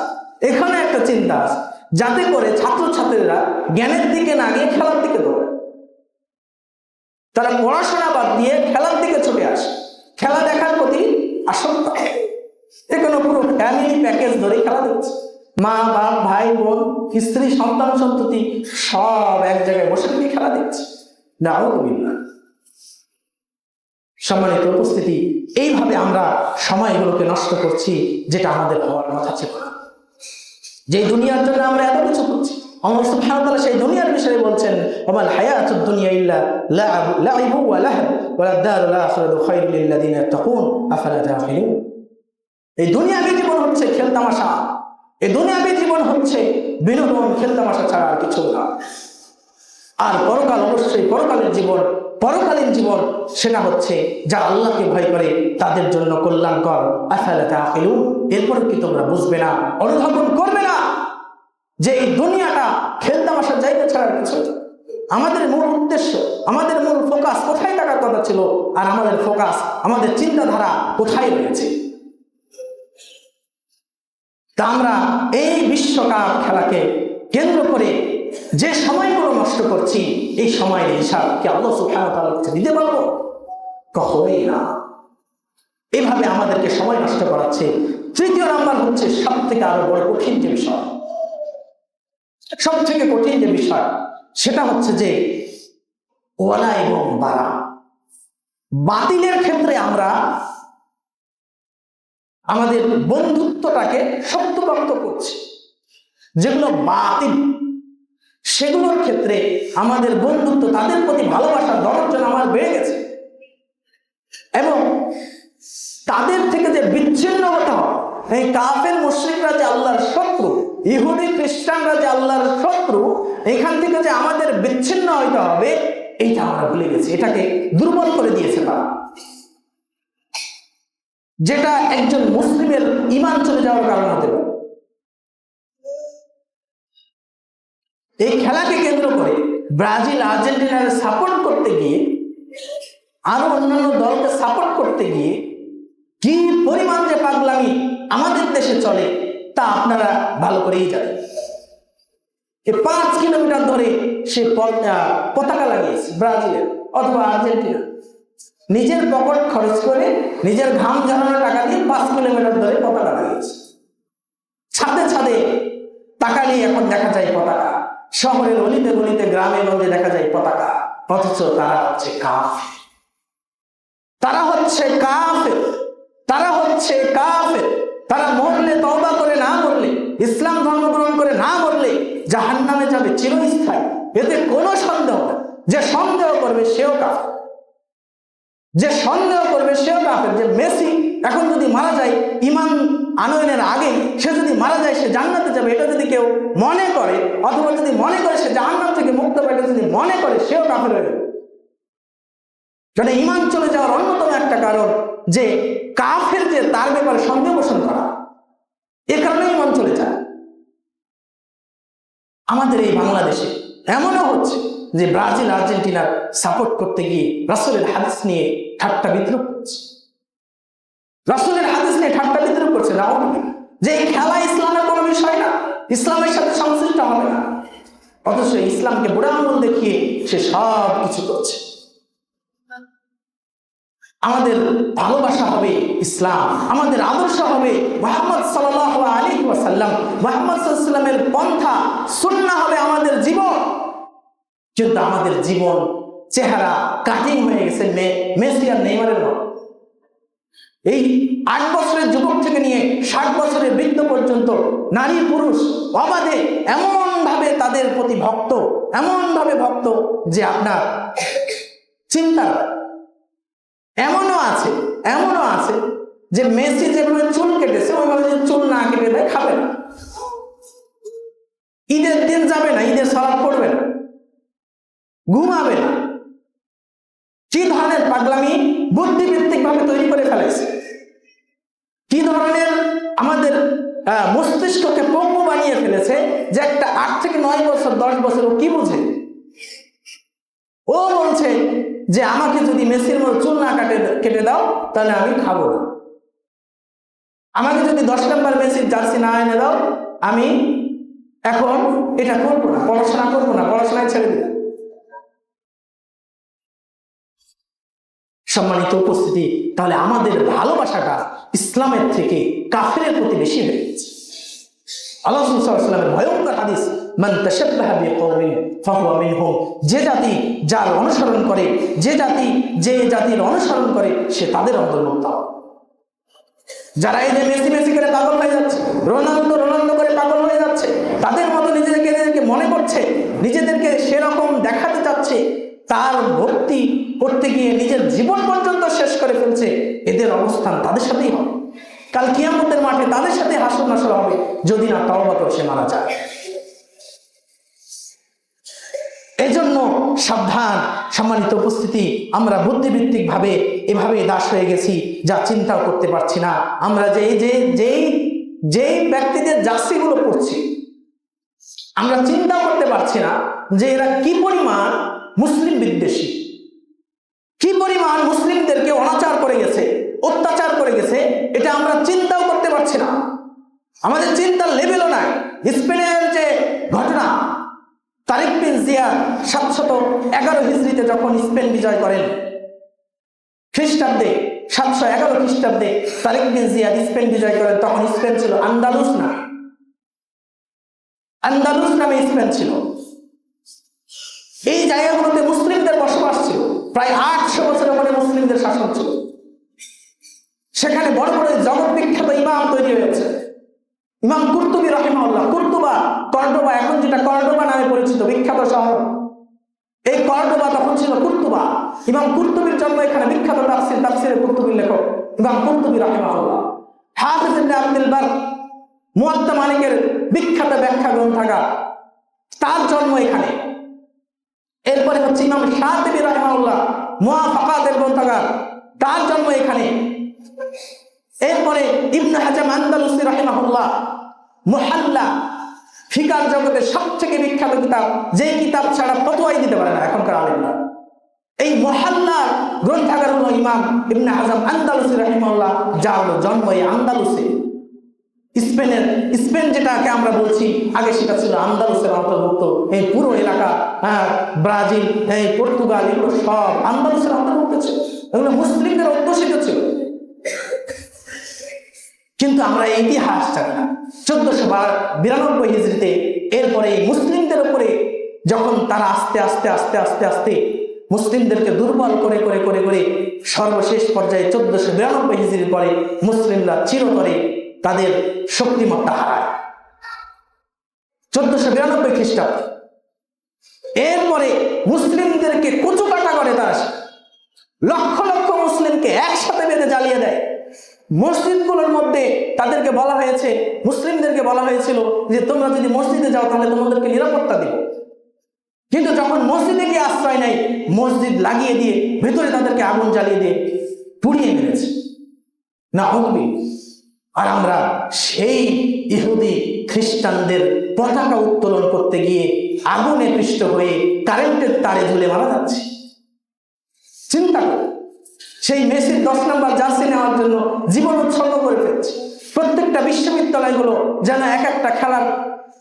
এখানে একটা চিন্তা আছে, যাতে করে ছাত্রছাত্রীরা জ্ঞানের দিকে না গিয়ে খেলার দিকে দৌড়ে। তারা পড়াশোনা বাদ দিয়ে খেলার দিকে ছুটে আসে, খেলা দেখার প্রতি আসক্ত। এখানে পুরো ফ্যামিলি প্যাকেজ ধরে খেলা দেখছে, মা বাপ, ভাই বোন, স্ত্রী, সন্তান সন্ততি সব এক জায়গায় বসে থেকে খেলা দেখছে। নাউযুবিল্লাহ। সম্মানিত উপস্থিতি, এইভাবে আমরা সময়গুলোকে নষ্ট করছি, যেটা আমাদের হওয়ার কথা ছিল না। যে দুনিয়ার জন্য আমরা এত কিছু করছি, আল্লাহ সুবহানাহু ওয়া তাআলা সেই দুনিয়ার বিষয়ে বলছেন, ওয়ামাল হায়াতুদ দুনিয়া ইল্লা লাইবু ওয়া লাহব ওয়া লাদ-দারুল আখিরাতু খায়রুল লিল্লাযিনা ইয়াত্তাকুন আফালা তাআকিলুন। এই দুনিয়াবী জীবন হচ্ছে খেলতামাশা, এই দুনিয়াবী জীবন হচ্ছে বিনোদন, খেলতামাশা ছাড়া আর কিছু না। আর পরকাল অবশ্যই পরকালের জীবন, পরকালীন জীবন, সেটা হচ্ছে যারা আল্লাহকে ভয় করে তাদের জন্য কল্যাণকর। আফালা তাআকিলুন। এরপরে কি তোমরা বুঝবে না, অনুধাবন করবে না যে এই দুনিয়াটা খেলতামাশার জায়গা ছাড়া কিছু? আমাদের মূল উদ্দেশ্য, আমাদের মূল ফোকাস কোথায় থাকার কথা ছিল, আর আমাদের ফোকাস, আমাদের চিন্তাধারা কোথায় রয়েছে। তা আমরা এই বিশ্বকাপ খেলাকে কেন্দ্র করে যে সময়গুলো নষ্ট করছি, এই সময়ের হিসাব কি আল্লাহ সুবহানাহু ওয়া তাআলার কাছে দিতে পারবো? কখনোই না। এভাবে আমাদেরকে সময় নষ্ট করাচ্ছে। তৃতীয় নাম্বার হচ্ছে সব থেকে আরো বড় কঠিন যে বিষয়, সব থেকে কঠিন যে বিষয়, সেটা হচ্ছে যে ওয়ালা এবং বারা। বাতিলের ক্ষেত্রে আমরা আমাদের বন্ধুত্বটাকে শক্তপোক্ত করছি। যেগুলো বাতিল, সেগুলোর ক্ষেত্রে আমাদের বন্ধুত্ব, তাদের প্রতি ভালোবাসার দরজা আমার বেড়ে গেছে, এবং তাদের থেকে যে বিচ্ছিন্ন হতে হবে, এই কাফের মুশরিকরা যে আল্লাহর শত্রু, ইহুদি খ্রিস্টানরা যে আল্লাহর শত্রু, এখান থেকে যে আমাদের বিচ্ছিন্ন হইতে হবে, এইটা আমরা ভুলে গেছি। এটাকে দুর্বল করে দিয়েছে তারা, যেটা একজন মুসলিমের ঈমান চলে যাওয়ার কারণ হতে পারে। এই খেলাকে কেন্দ্র করে ব্রাজিল আর্জেন্টিনার সাপোর্ট করতে গিয়ে, আরো অন্যান্য দলকে সাপোর্ট করতে গিয়ে কি পরিমাণ যে পাগলামি আমাদের দেশে চলে, তা আপনারা ভালো করেই জানেন। 5 কিলোমিটার ধরে সে পতাকা লাগিয়েছে ব্রাজিলের অথবা আর্জেন্টিনা, নিজের পকেট খরচ করে, নিজের ঘাম ঝরানো টাকা দিয়ে 5 কিলোমিটার ধরে পতাকা লাগিয়েছে। ছাদে ছাদে তাকালে এখন দেখা যায় পতাকা, শহরের অলিতে গলিতে গ্রামে গঞ্জে দেখা যায় পতাকা, অথচ তারা হচ্ছে কাফের। তারা হচ্ছে কাফের, তারা হচ্ছে কাফের। তারা মরলে, তওবা করে না মরলে, ইসলাম ধর্ম গ্রহণ করে না মরলে জাহান্নামে যাবে চিরস্থায়ী। এতে কোনো সন্দেহ নেই। যে সন্দেহ করবে সেও কাফের, যে সন্দেহ করবে সেও কাফের। যে মেসি এখন যদি মারা যায় ঈমান আনয়নের আগে, সে যদি মারা যায় সে জান্নাতে যাবে, এটা যদি কেউ মনে করে, অথবা যদি মনে করে সে জাহান্নাম থেকে মুক্ত পাবে, যদি মনে করে, সেও কাফের হয়ে যাবে। কারণ ঈমান চলে যাওয়ার অন্যতম একটা কারণ যে কাফের যে তার ব্যাপারে সন্দেহ পোষণ করা, এ কারণে ঈমান চলে যায়। আমাদের এই বাংলাদেশে এমনও হচ্ছে যে ব্রাজিল আর্জেন্টিনার সাপোর্ট করতে গিয়ে রাসূলের হাদিস নিয়ে ঠাট্টা বিদ্রুপ করছে, রাসূলের হাদিস নিয়ে ঠাট্টা বিদ্রুপ করছে, না যে এই খেলা ইসলামের কোনো বিষয় না, ইসলামের সাথে সংশ্লিষ্ট হবে না, অথচ ইসলামকে বুড়া আঙুল দেখিয়ে সে সব কিছু করছে। আমাদের ভালোবাসা হবে ইসলাম, আমাদের আদর্শ হবে মুহাম্মদ সাল্লাল্লাহু আলাইহি ওয়াসাল্লাম, মুহাম্মদ সাল্লাল্লাহু আলাইহি ওয়াসাল্লামের পন্থা সুন্নাহ হবে আমাদের জীবন। কিন্তু আমাদের জীবন চেহারা কাটিং হয়ে গেছে মেসি আর নেইমারের মতো। এই 8 বছরের যুবক থেকে নিয়ে 60 বছরের বৃদ্ধ পর্যন্ত নারী পুরুষ অবাধে এমন ভাবে তাদের প্রতি ভক্ত, এমন ভাবে ভক্ত যে আপনার চিন্তা। এমনও আছে যে মেসি যেভাবে চুল কেটেছে ওইভাবে যদি চুল না কেটে দেয় খাবে না, ঈদের দিন যাবে না, ঈদের সালাত পড়বে না, ঘুমাবে না। কি ধরনের পাগলামি বুদ্ধিভিত্তিক ভাবে তৈরি করে ফেলেছে, কি ধরনের আমাদের মস্তিষ্ককে পঙ্গু বানিয়ে ফেলেছে যে একটা 8 থেকে 9 বছর 10 বছর ও কি বুঝে, ও বলছে যে আমাকে যদি মেসির মতো চুল না কেটে দাও তাহলে আমি খাবো না, আমাকে যদি 10 নম্বর মেসির জার্সি না এনে দাও আমি এখন এটা করবো না, পড়াশোনা করবো না, পড়াশোনায় ছেড়ে দিলাম। সম্মানিত উপস্থিতি, তাহলে আমাদের ভালোবাসাটা ইসলামের থেকে কাফেরের প্রতি বেশি হয়ে গেছে। আল্লাহ রাসূল সাল্লাল্লাহু আলাইহি ওয়াসাল্লামের ভয়ঙ্কর হাদিস, মান তাশাব্বাহা বিকওমিন ফাহুয়া মিনহুম, যে জাতি যার অনুসরণ করে, যে জাতির অনুসরণ করে সে তাদের অন্তর্ভুক্ত। যারা এই যে মেসি করে পাগল হয়ে যাচ্ছে, রোনালদো করে পাগল হয়ে যাচ্ছে, তাদের মতো নিজেদেরকে মনে করছে, নিজেদেরকে সেরকম দেখাতে চাচ্ছে, তার ভক্তি করতে গিয়ে নিজের জীবন পর্যন্ত শেষ করে ফেলছে, এদের অবস্থান তাদের সাথেই হবে। কাল কিয়ামতের মাঠে তাদের সাথে হাসর নাসর হবে, যদি না তওবা করে সে মারা যায়। এজন্য সাবধান। সম্মানিত উপস্থিতি, আমরা বুদ্ধিভিত্তিক ভাবে এভাবে দাস হয়ে গেছি, যা চিন্তাও করতে পারছি না। আমরা যেই ব্যক্তিদের জার্সিগুলো পড়ছি, আমরা চিন্তা করতে পারছি না যে এরা কি পরিমাণ মুসলিম বিদ্বেষী, কি পরিমাণ মুসলিমদেরকে অনাচার করে গেছে, অত্যাচার করে গেছে, এটা আমরা চিন্তাও করতে পারছি না। আমাদের চিন্তার লেভেলও নাই। স্পেনের যে ঘটনা, তারিক বিন জিয়াদ 711 হিজরিতে যখন স্পেন বিজয় করেন, খ্রিস্টাব্দে 711 খ্রিস্টাব্দে তারিক বিন জিয়াদ স্পেন বিজয় করেন, তখন স্পেন ছিল আন্দালুস না, আন্দালুস নামে স্পেন ছিল। এই জায়গাগুলোতে মুসলিমদের বসবাস ছিল, প্রায় 800 বছর পরে মুসলিমদের শাসন ছিল। সেখানে বড় বড় জগৎ বিখ্যাত ইমাম তৈরি হয়েছে। ইমাম কুরতুবী রাহিমাহুল্লাহ, কুরতুবা, কর্ডোবা, এখন যেটা কর্ডোবা নামে পরিচিত বিখ্যাত শহর, এই কর্ডোবা তখন ছিল কুরতুবা। ইমাম কুরতুবীর জন্ম এখানে, বিখ্যাত তাফসিরে কুরতুবীর লেখক ইমাম কুরতুবী রাহিমাহুল্লাহ। হাফিজ ইবনে আব্দুল বার, মুওয়াত্তা মালিকের বিখ্যাত ব্যাখ্যা গ্রন্থাগার, তার জন্ম এখানে। এরপরে হচ্ছে ইমাম শাতিবী রাহিমাহুল্লাহ, মুওয়াফাকাতের গ্রন্থাগার, তার জন্ম এখানে। এরপরে ইবনে হাজাম আন্দালুসি রাহিমাহুল্লাহ, মুহাল্লা, ফিকার জগতের সবথেকে বিখ্যাত কিতাব, যে কিতাব ছাড়া ফতোয়াই দিতে পারে না এখনকার আলেমরা। এই মুহাল্লার গ্রন্থাগার হলো ইমাম ইবনে হাজাম আন্দালুসি রাহিমাহুল্লাহ, যা হলো জন্ম এই আন্দালুসে, স্পেনের। স্পেন যেটাকে আমরা বলছি আগে সেটা ছিল আন্দালুসের অন্তর্ভুক্ত। এই পুরো এলাকা, ব্রাজিল, এই পর্তুগাল, এগুলো সব আন্দালুসের অন্তর্ভুক্ত ছিল, এগুলো মুসলিমদের অধ্যুষিত ছিল। কিন্তু আমরা ইতিহাস জানি না। 1492 হিজরিতে এরপরে মুসলিমদের উপরে যখন তারা আস্তে আস্তে আস্তে আস্তে আস্তে মুসলিমদেরকে দুর্বল করে করে করে করে সর্বশেষ পর্যায়ে 1492 হিজরির পরে মুসলিমরা চিরতরে তাদের শক্তিমত্তা হারায় 1492 খ্রিস্টাব্দে। এরপরে মুসলিমদেরকে কুচুকাটা করে তারা, লক্ষ লক্ষ মুসলিমকে একসাথে বেঁধে জ্বালিয়ে দেয়। মসজিদগুলোর মধ্যে তাদেরকে বলা হয়েছে, মুসলিমদেরকে বলা হয়েছিল যে তোমরা যদি মসজিদে যাও তাহলে তোমাদেরকে নিরাপত্তা দেব। কিন্তু যখন মসজিদে গিয়ে আশ্রয় নেয়, মসজিদ লাগিয়ে দিয়ে ভেতরে তাদেরকে আগুন জ্বালিয়ে দিয়ে পুড়িয়ে মেরেছে না হকবি। আর আমরা সেই ইহুদি খ্রিস্টানদের পতাকা উত্তোলন করতে গিয়ে আগুনে পৃষ্ঠ হয়ে কারেন্টের তারে ঝুলে মারা যাচ্ছি। চিন্তা করে, সেই মেসির 10 নম্বর জার্সি নেওয়ার জন্য জীবন উৎসর্গ করে ফেলছে। প্রত্যেকটা বিশ্ববিদ্যালয়গুলো যেন এক একটা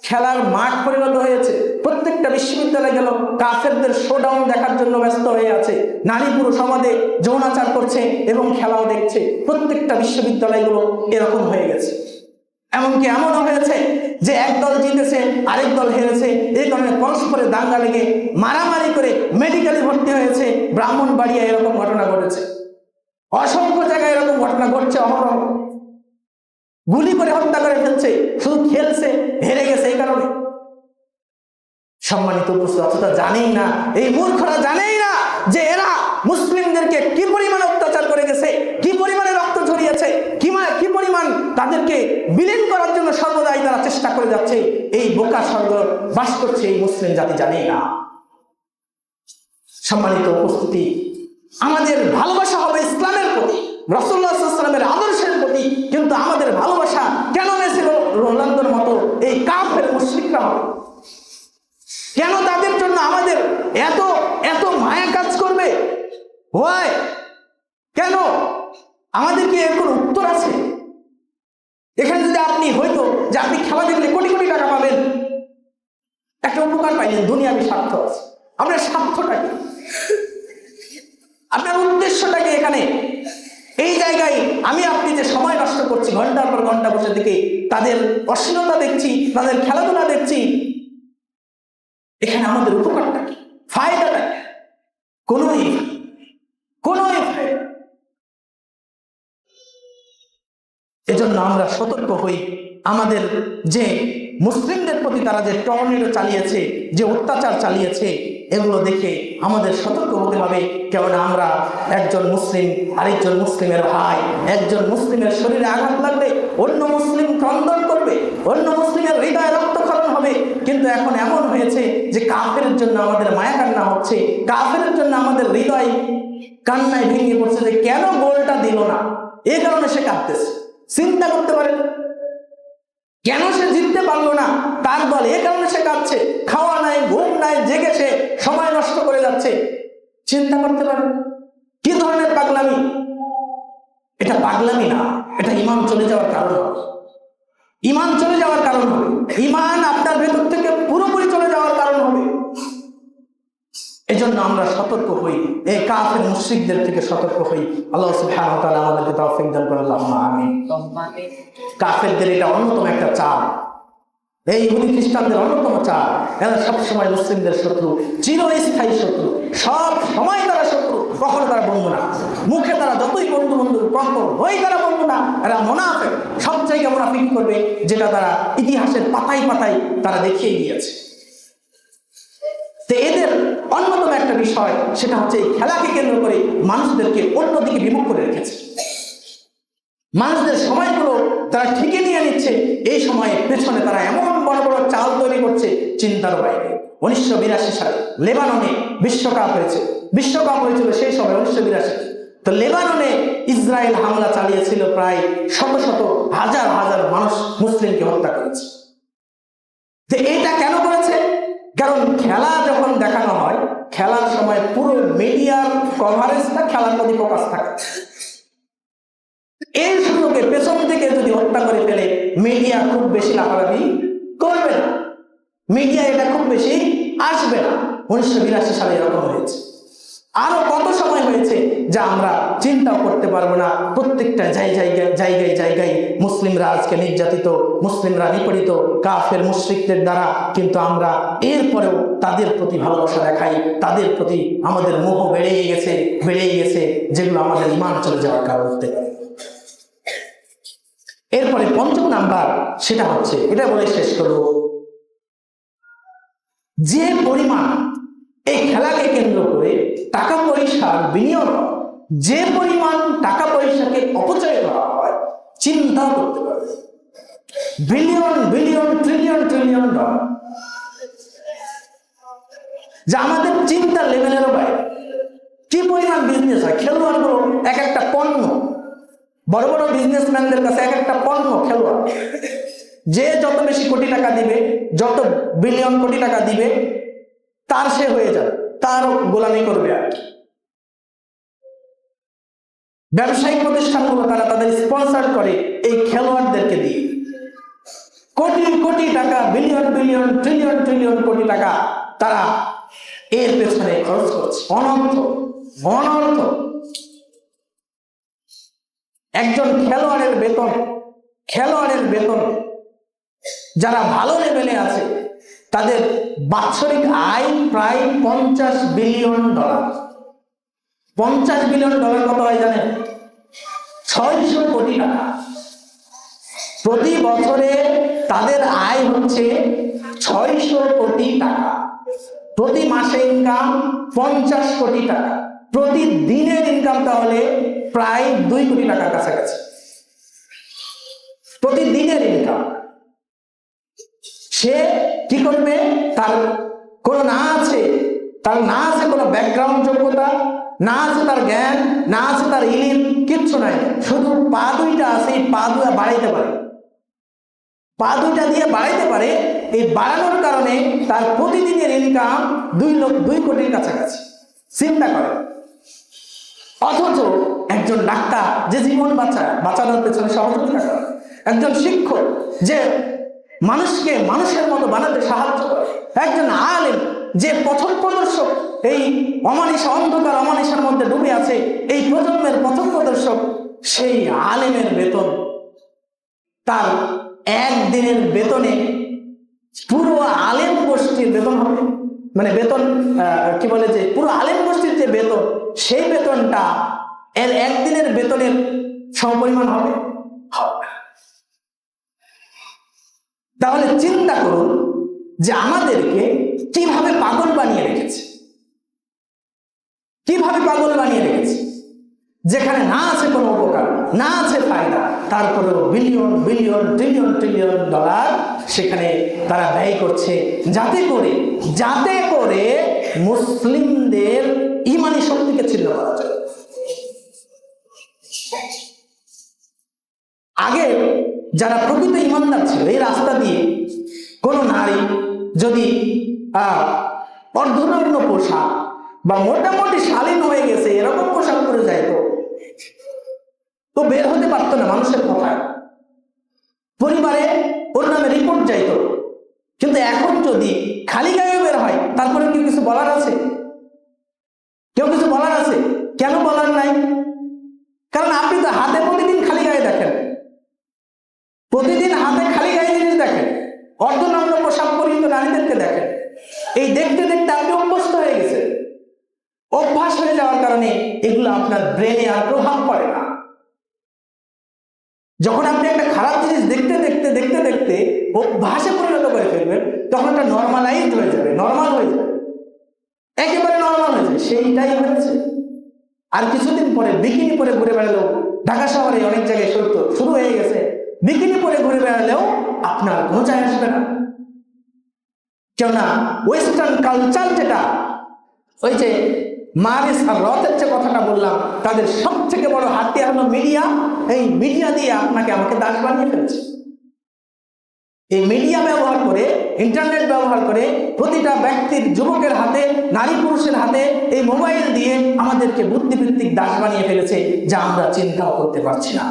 খেলার মাঠ পরিণত হয়েছে। প্রত্যেকটা বিশ্ববিদ্যালয় গেল কাফেরদের শোডাউন দেখার জন্য ব্যস্ত হয়ে আছে। নারী পুরুষ সমাজে যৌনাচার করছে এবং খেলাও দেখছে। প্রত্যেকটা বিশ্ববিদ্যালয়গুলো এরকম হয়ে গেছে। এমনকি এমনও হয়েছে যে একদল জিতেছে, আরেক দল হেরেছে, এই কারণে পরস্পরে দাঙ্গা লেগে মারামারি করে মেডিকেলে ভর্তি হয়েছে। ব্রাহ্মণবাড়িয়া এরকম ঘটনা ঘটেছে, অসংখ্য জায়গায় এরকম ঘটনা ঘটছে। অহরহ গুলি করে হত্যা করে ফেলছে, শুধু খেলছে, হেরে গেছে এই কারণে। সম্মানিত উপস্থিতি, অতটা জানেই না, এই মূর্খরা জানেই না যে এরা মুসলিমদেরকে কি পরিমাণে অত্যাচার করে গেছে, কি পরিমাণে রক্ত ঝরিয়েছে, কি পরিমাণ তাদেরকে বিলীন করার জন্য সর্বদাই তারা চেষ্টা করে যাচ্ছে। এই বোকা স্বর্গ বাস করছে এই মুসলিম জাতি জানেই না। সম্মানিত উপস্থিতি, আমাদের ভালোবাসা হবে ইসলামের প্রতি, রাসূলুল্লাহ সাল্লাল্লাহু আলাইহি ওয়াসাল্লামের আদর্শের প্রতি। কিন্তু আমাদের ভালোবাসা কেন মেসি রোনালদোর মতো এই কাফের মুশরিকরা হবে? কেন তাদের জন্য আমাদের এত এত মায়া কাজ করবে? হয় কেন? আমাদের কি এর কোনো উত্তর আছে? এখানে যদি আপনি হয়তো যে আপনি খেলা দেখলে কোটি কোটি টাকা পাবেন, একটা উপকার পাইলেন, দুনিয়াবি স্বার্থ আছে। আপনার স্বার্থটা কি? আপনার উদ্দেশ্যটা কি এখানে? এই জায়গায় আমি আপনি যে সময় নষ্ট করছি, ঘন্টার পর ঘন্টা বসে থেকে তাদের অশ্লীলতা দেখছি, তাদের খেলাধুলা দেখছি, এখানে আমাদের উপকারটা কি, ফায়দাটা কি? কোনোই ফায়দা। এজন্য আমরা সতর্ক হই। আমাদের যে মুসলিমদের প্রতি তারা যে টর্নেডো চালিয়েছে, যে অত্যাচার চালিয়েছে, এগুলো দেখে আমাদের সতর্ক হতে হবে। কেননা আমরা একজন মুসলিম আরেকজন মুসলিমের ভাই, একজন মুসলিমের শরীরে আঘাত লাগবে অন্য মুসলিম ক্রন্দন করবে, অন্য মুসলিমের হৃদয়ে রক্তক্ষরণ হবে। কিন্তু এখন এমন হয়েছে যে কাফের জন্য আমাদের মায়া কান্না হচ্ছে, কাফের জন্য আমাদের হৃদয় কান্নায় ভেঙে পড়ছে যে কেন গোলটা দিল না, এই কারণে সে কাঁদতেছে। চিন্তা করতে পারেন কেন সে জিততে পারলো না, তার দল এ কারণে সে কাঁদছে, খাওয়া নাই, ঘুম নাই, জেগে সে সময় নষ্ট করে যাচ্ছে। চিন্তা করতে পারেন কি ধরনের পাগলামি? এটা পাগলামি না, এটা ঈমান চলে যাওয়ার কারণ হবে। ঈমান চলে যাওয়ার কারণ হবে, ঈমান আপনার ভেতর থেকে পুরোপুরি চলে যাওয়ার কারণ হবে। এজন্য আমরা সতর্ক হই, এই কাফের মুশরিকদের থেকে সতর্ক হই। আল্লাহ সুবহানাহু ওয়া তাআলা আমাদেরকে তৌফিক দান করুন, আল্লাহুম্মা আমিন। কাফেরদের এটা অন্যতম একটা চাল, এই ইহুদি খ্রিস্টানদের অন্যতম চাল। এরা সবসময় মুসলিমদের শত্রু, চিরস্থায়ী শত্রু, সব সময় তারা শত্রু, কখনো তারা বন্ধু না। মুখে তারা যতই বন্ধু বন্ধু কখনো ওই তারা বন্ধু না, এরা মুনাফিক। সব জায়গায় মুনাফিকি করবে, যেটা তারা ইতিহাসের পাতায় পাতায় তারা দেখিয়ে গিয়েছে। তো এদের অন্যতম একটা বিষয়, সেটা হচ্ছে এই খেলাকে কেন্দ্র করে মানুষদেরকে অন্যদিকে বিমুখ করে রেখেছে। মানুষদের সময়গুলো তারা ঠিকই নিয়ে নিচ্ছে, এই সময়ে পেছনে তারা এমন বড় বড় চাল তৈরি করছে চিন্তার বাইরে। 1982 সালে লেবাননে বিশ্বকাপ হয়েছিল সেই সময় 1982। তো লেবাননে ইসরায়েল হামলা চালিয়েছিল, প্রায় শত শত হাজার হাজার মানুষ মুসলিমকে হত্যা করেছে। তো এটা কেন করেছে? কারণ খেলা যখন দেখানো হয়, খেলার সময় পুরো মিডিয়ার কভারেজটা খেলার প্রতি ফোকাস থাকে। এই সুযোগে পেছন থেকে যদি হত্যা করে ফেলে, মিডিয়া খুব বেশি লাফালাফি করবে না, মিডিয়া এটা খুব বেশি আসবে না। 1982 সালে এরকম হয়েছে। আরো কত সময় হয়েছে যা আমরা চিন্তাও করতে পারবো না। প্রত্যেকটা জায়গায় জায়গায় মুসলিমরা আজকে নির্যাতিত, মুসলিমরা নিপীড়িত কাফের মুশরিকদের দ্বারা। কিন্তু আমরা এরপরেও তাদের প্রতি ভালোবাসা দেখাই, তাদের প্রতি আমাদের মোহ বেড়েই গেছে, যেগুলো আমাদের ঈমান চলে যাওয়ার কারণ হতে পারে। এরপরে পঞ্চম নাম্বার, সেটা হচ্ছে, এটা বলে শেষ করব, যে পরিমাণ এই খেলাকে কেন্দ্র করে টাকা পয়সার বিনিয়োগ, যে পরিমাণ টাকা পয়সাকে অপচয় করা হয়, চিন্তা করতে পারবে। Billion billion trillion trillion dollar, যা আমাদের চিন্তার লেভেলেরও বাইরে। কি পরিমাণ বিজনেস হয়, খেলোয়াড়গুলো এক একটা পণ্য, বড় বড় বিজনেসম্যানদের কাছে এক একটা পণ্য খেলোয়াড়। যে যত বেশি কোটি টাকা দিবে, যত বিলিয়ন কোটি টাকা দিবে, তার সে হয়ে যাবে, তার গোলামি করবে। আর ব্যবসায়িক প্রতিষ্ঠানগুলো তারা তাদের স্পন্সর করে এই খেলোয়াড়দেরকে দিয়ে। কোটি কোটি টাকা, বিলিয়ন বিলিয়ন ট্রিলিয়ন ট্রিলিয়ন কোটি টাকা তারা এর পেছনে খরচ করছে, অনর্থ। একজন খেলোয়াড়ের বেতন যারা ভালো লেভেলে আছে, তাদের বাৎসরিক আয় প্রায় 50 বিলিয়ন ডলার। 50 বিলিয়ন ডলার কত হয় জানেন? 600 কোটি টাকা। প্রতি বছরে তাদের আয় হচ্ছে 600 কোটি টাকা। প্রতি মাসে ইনকাম 50 কোটি টাকা। প্রতিদিনের ইনকাম তাহলে প্রায় 2 কোটি টাকার কাছাকাছি। প্রতিদিনের ইনকাম। সে কি করবে? তার কোনো না আছে কোনো ব্যাকগ্রাউন্ড যোগ্যতা, না আছে তার জ্ঞান, না আছে তার ইলম, কিচ্ছু নাই। শুধু পা দুইটা আছে, এই পা দুটা বাড়াইতে পারে, পা দুইটা দিয়ে বাড়াইতে পারে। এই বাড়ানোর কারণে তার প্রতিদিনের ইনকাম 2 কোটির কাছাকাছি। চিন্তা করে। অথচ একজন ডাক্তার যে জীবন বাঁচানোর পেছনে সহযোগিতা করে, একজন শিক্ষক যে মানুষকে মানুষের মতো বানাতে সাহায্য করে, একজন আলেম যে পথ প্রদর্শক, এই অন্ধকার অমানিসার মধ্যে ডুবে আছে এই প্রজন্মের পথ প্রদর্শক, সেই আলেমের বেতন, তার একদিনের বেতনে পুরো আলেম গোষ্ঠীর বেতন হবে। মানে বেতন কি বলে, যে পুরো আলেম গোষ্ঠীর যে বেতন, সেই বেতনটা এর একদিনের বেতনের সমপরিমাণ হবে। তাহলে চিন্তা করুন যে আমাদেরকে কিভাবে পাগল বানিয়ে রেখেছে, যেখানে না আছে কোনো উপকার, না আছে ফায়দা, তারপরেও billion billion trillion trillion dollar সেখানে তারা ব্যয় করছে, যাতে করে মুসলিমদের ঈমানি শক্তিকে ছিন্ন করা যায়। আগে যারা প্রকৃত ইমানদার ছিল, এই রাস্তা দিয়ে কোনো নারী যদি অর্ধনগ্ন পোশাক বা মোটামুটি শালীন হয়ে গেছে এরকম পোশাক পরে যাইতো, তো বের হতে পারতো না মানুষের কথায়, পরিবারে ওর নামে রিপোর্ট যাইতো। কিন্তু এখন যদি খালি গায়ে বের হয়, তারপরে কেউ কিছু বলার আছে? কেউ কিছু বলার আছে? কেন বলার নাই? কারণ আপনি তো হাতে প্রতিদিন খালি গায়ে দেখেন, প্রতিদিন হাতে খালি গায়ে জিনিস দেখেন, অর্ধনগ্ন পোশাক পরিহিত নারীদেরকে দেখেন। এই দেখতে দেখতে আপনি অভ্যস্ত হয়ে গেছেন। অভ্যাস হয়ে যাওয়ার কারণে এগুলো আপনার ব্রেনে আর প্রভাব পড়ে না। যখন আপনি একটা খারাপ জিনিস দেখতে দেখতে দেখতে দেখতে অভ্যাসে পরিণত করে ফেলবেন, তখন এটা নর্মালাইজড হয়ে যাবে, নর্মাল হয়ে যাবে, একেবারে নর্মাল হয়ে যাবে। সেইটাই হয়েছে। আর কিছুদিন পরে বিকিনি পরে ঘুরে বেড়ালেও, ঢাকা শহরে অনেক জায়গায় শুরু হয়ে গেছে, বিকিনি পরে ঘুরে বেড়ালেও আপনার কোনো যায় আসবে না। কেননা ওয়েস্টার্ন কালচার যেটা, ওই যে মারিস আর রথের যে কথাটা বললাম, তাদের সব থেকে বড় হাতিয়ার হলো মিডিয়া। এই মিডিয়া দিয়ে আপনাকে আমাকে দাস বানিয়ে ফেলছে। এই মিডিয়া ব্যবহার করে, ইন্টারনেট ব্যবহার করে প্রতিটা ব্যক্তির, যুবকের হাতে, নারী পুরুষের হাতে এই মোবাইল দিয়ে আমাদেরকে বুদ্ধিভিত্তিক দাস বানিয়ে ফেলেছে, যা আমরা চিন্তাও করতে পারছি না।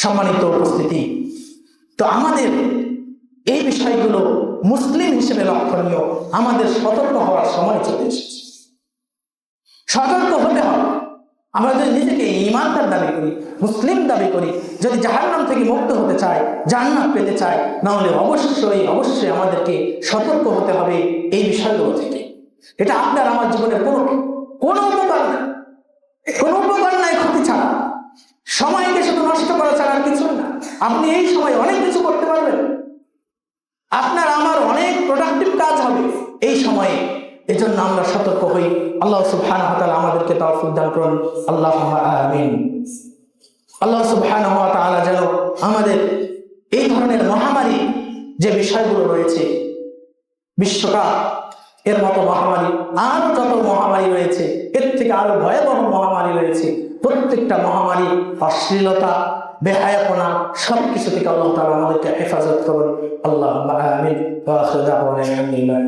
সম্মানিত উপস্থিতি, তো আমাদের এই বিষয়গুলো মুসলিম হিসেবে লক্ষণীয়। আমাদের সতর্ক হওয়ার সময় চলে এসেছে। সতর্ক হতে হবে। আমরা যদি নিজেকে ঈমানদার দাবি করি, মুসলিম দাবি করি, যদি জাহান্নাম থেকে মুক্ত হতে চাই, জান্নাত পেতে চাই, না হলে অবশ্যই আমাদেরকে সতর্ক হতে হবে এই বিষয়গুলো থেকে। এটা আপনার আমার জীবনের কোনো উপকার নাই, কোনো উপকার নাই ক্ষতি ছাড়া। সময়কে শুধু নষ্ট করা ছাড়া আর কিছু না। আপনি এই সময় অনেক কিছু করতে পারবেন, আপনার আমার অনেক প্রোডাক্টিভ কাজ হবে এই সময়ে। এজন্য আমরা সতর্ক হই। আল্লাহ সুবহানাহু ওয়া তাআলা আমাদেরকে তৌফিক দান করুন। আল্লাহুম্মা আমিন। আল্লাহ সুবহানাহু ওয়া তাআলা যেন আমাদের এই ধরনের মহামারী যে বিষয়গুলো রয়েছে, বিশ্বকাপ এর মতো মহামারী, আরো যত মহামারী রয়েছে, এর থেকে আরো ভয়াবহ মহামারী রয়েছে, প্রত্যেকটা মহামারী, অশ্লীলতা, বেহায়াপনা, সবকিছু থেকে আল্লাহ তাআলা আমাদেরকে হেফাজত করুন। আল্লাহুম্মা আমিন। ওয়া আখিরু দাওয়ানা আলহামদুলিল্লাহ।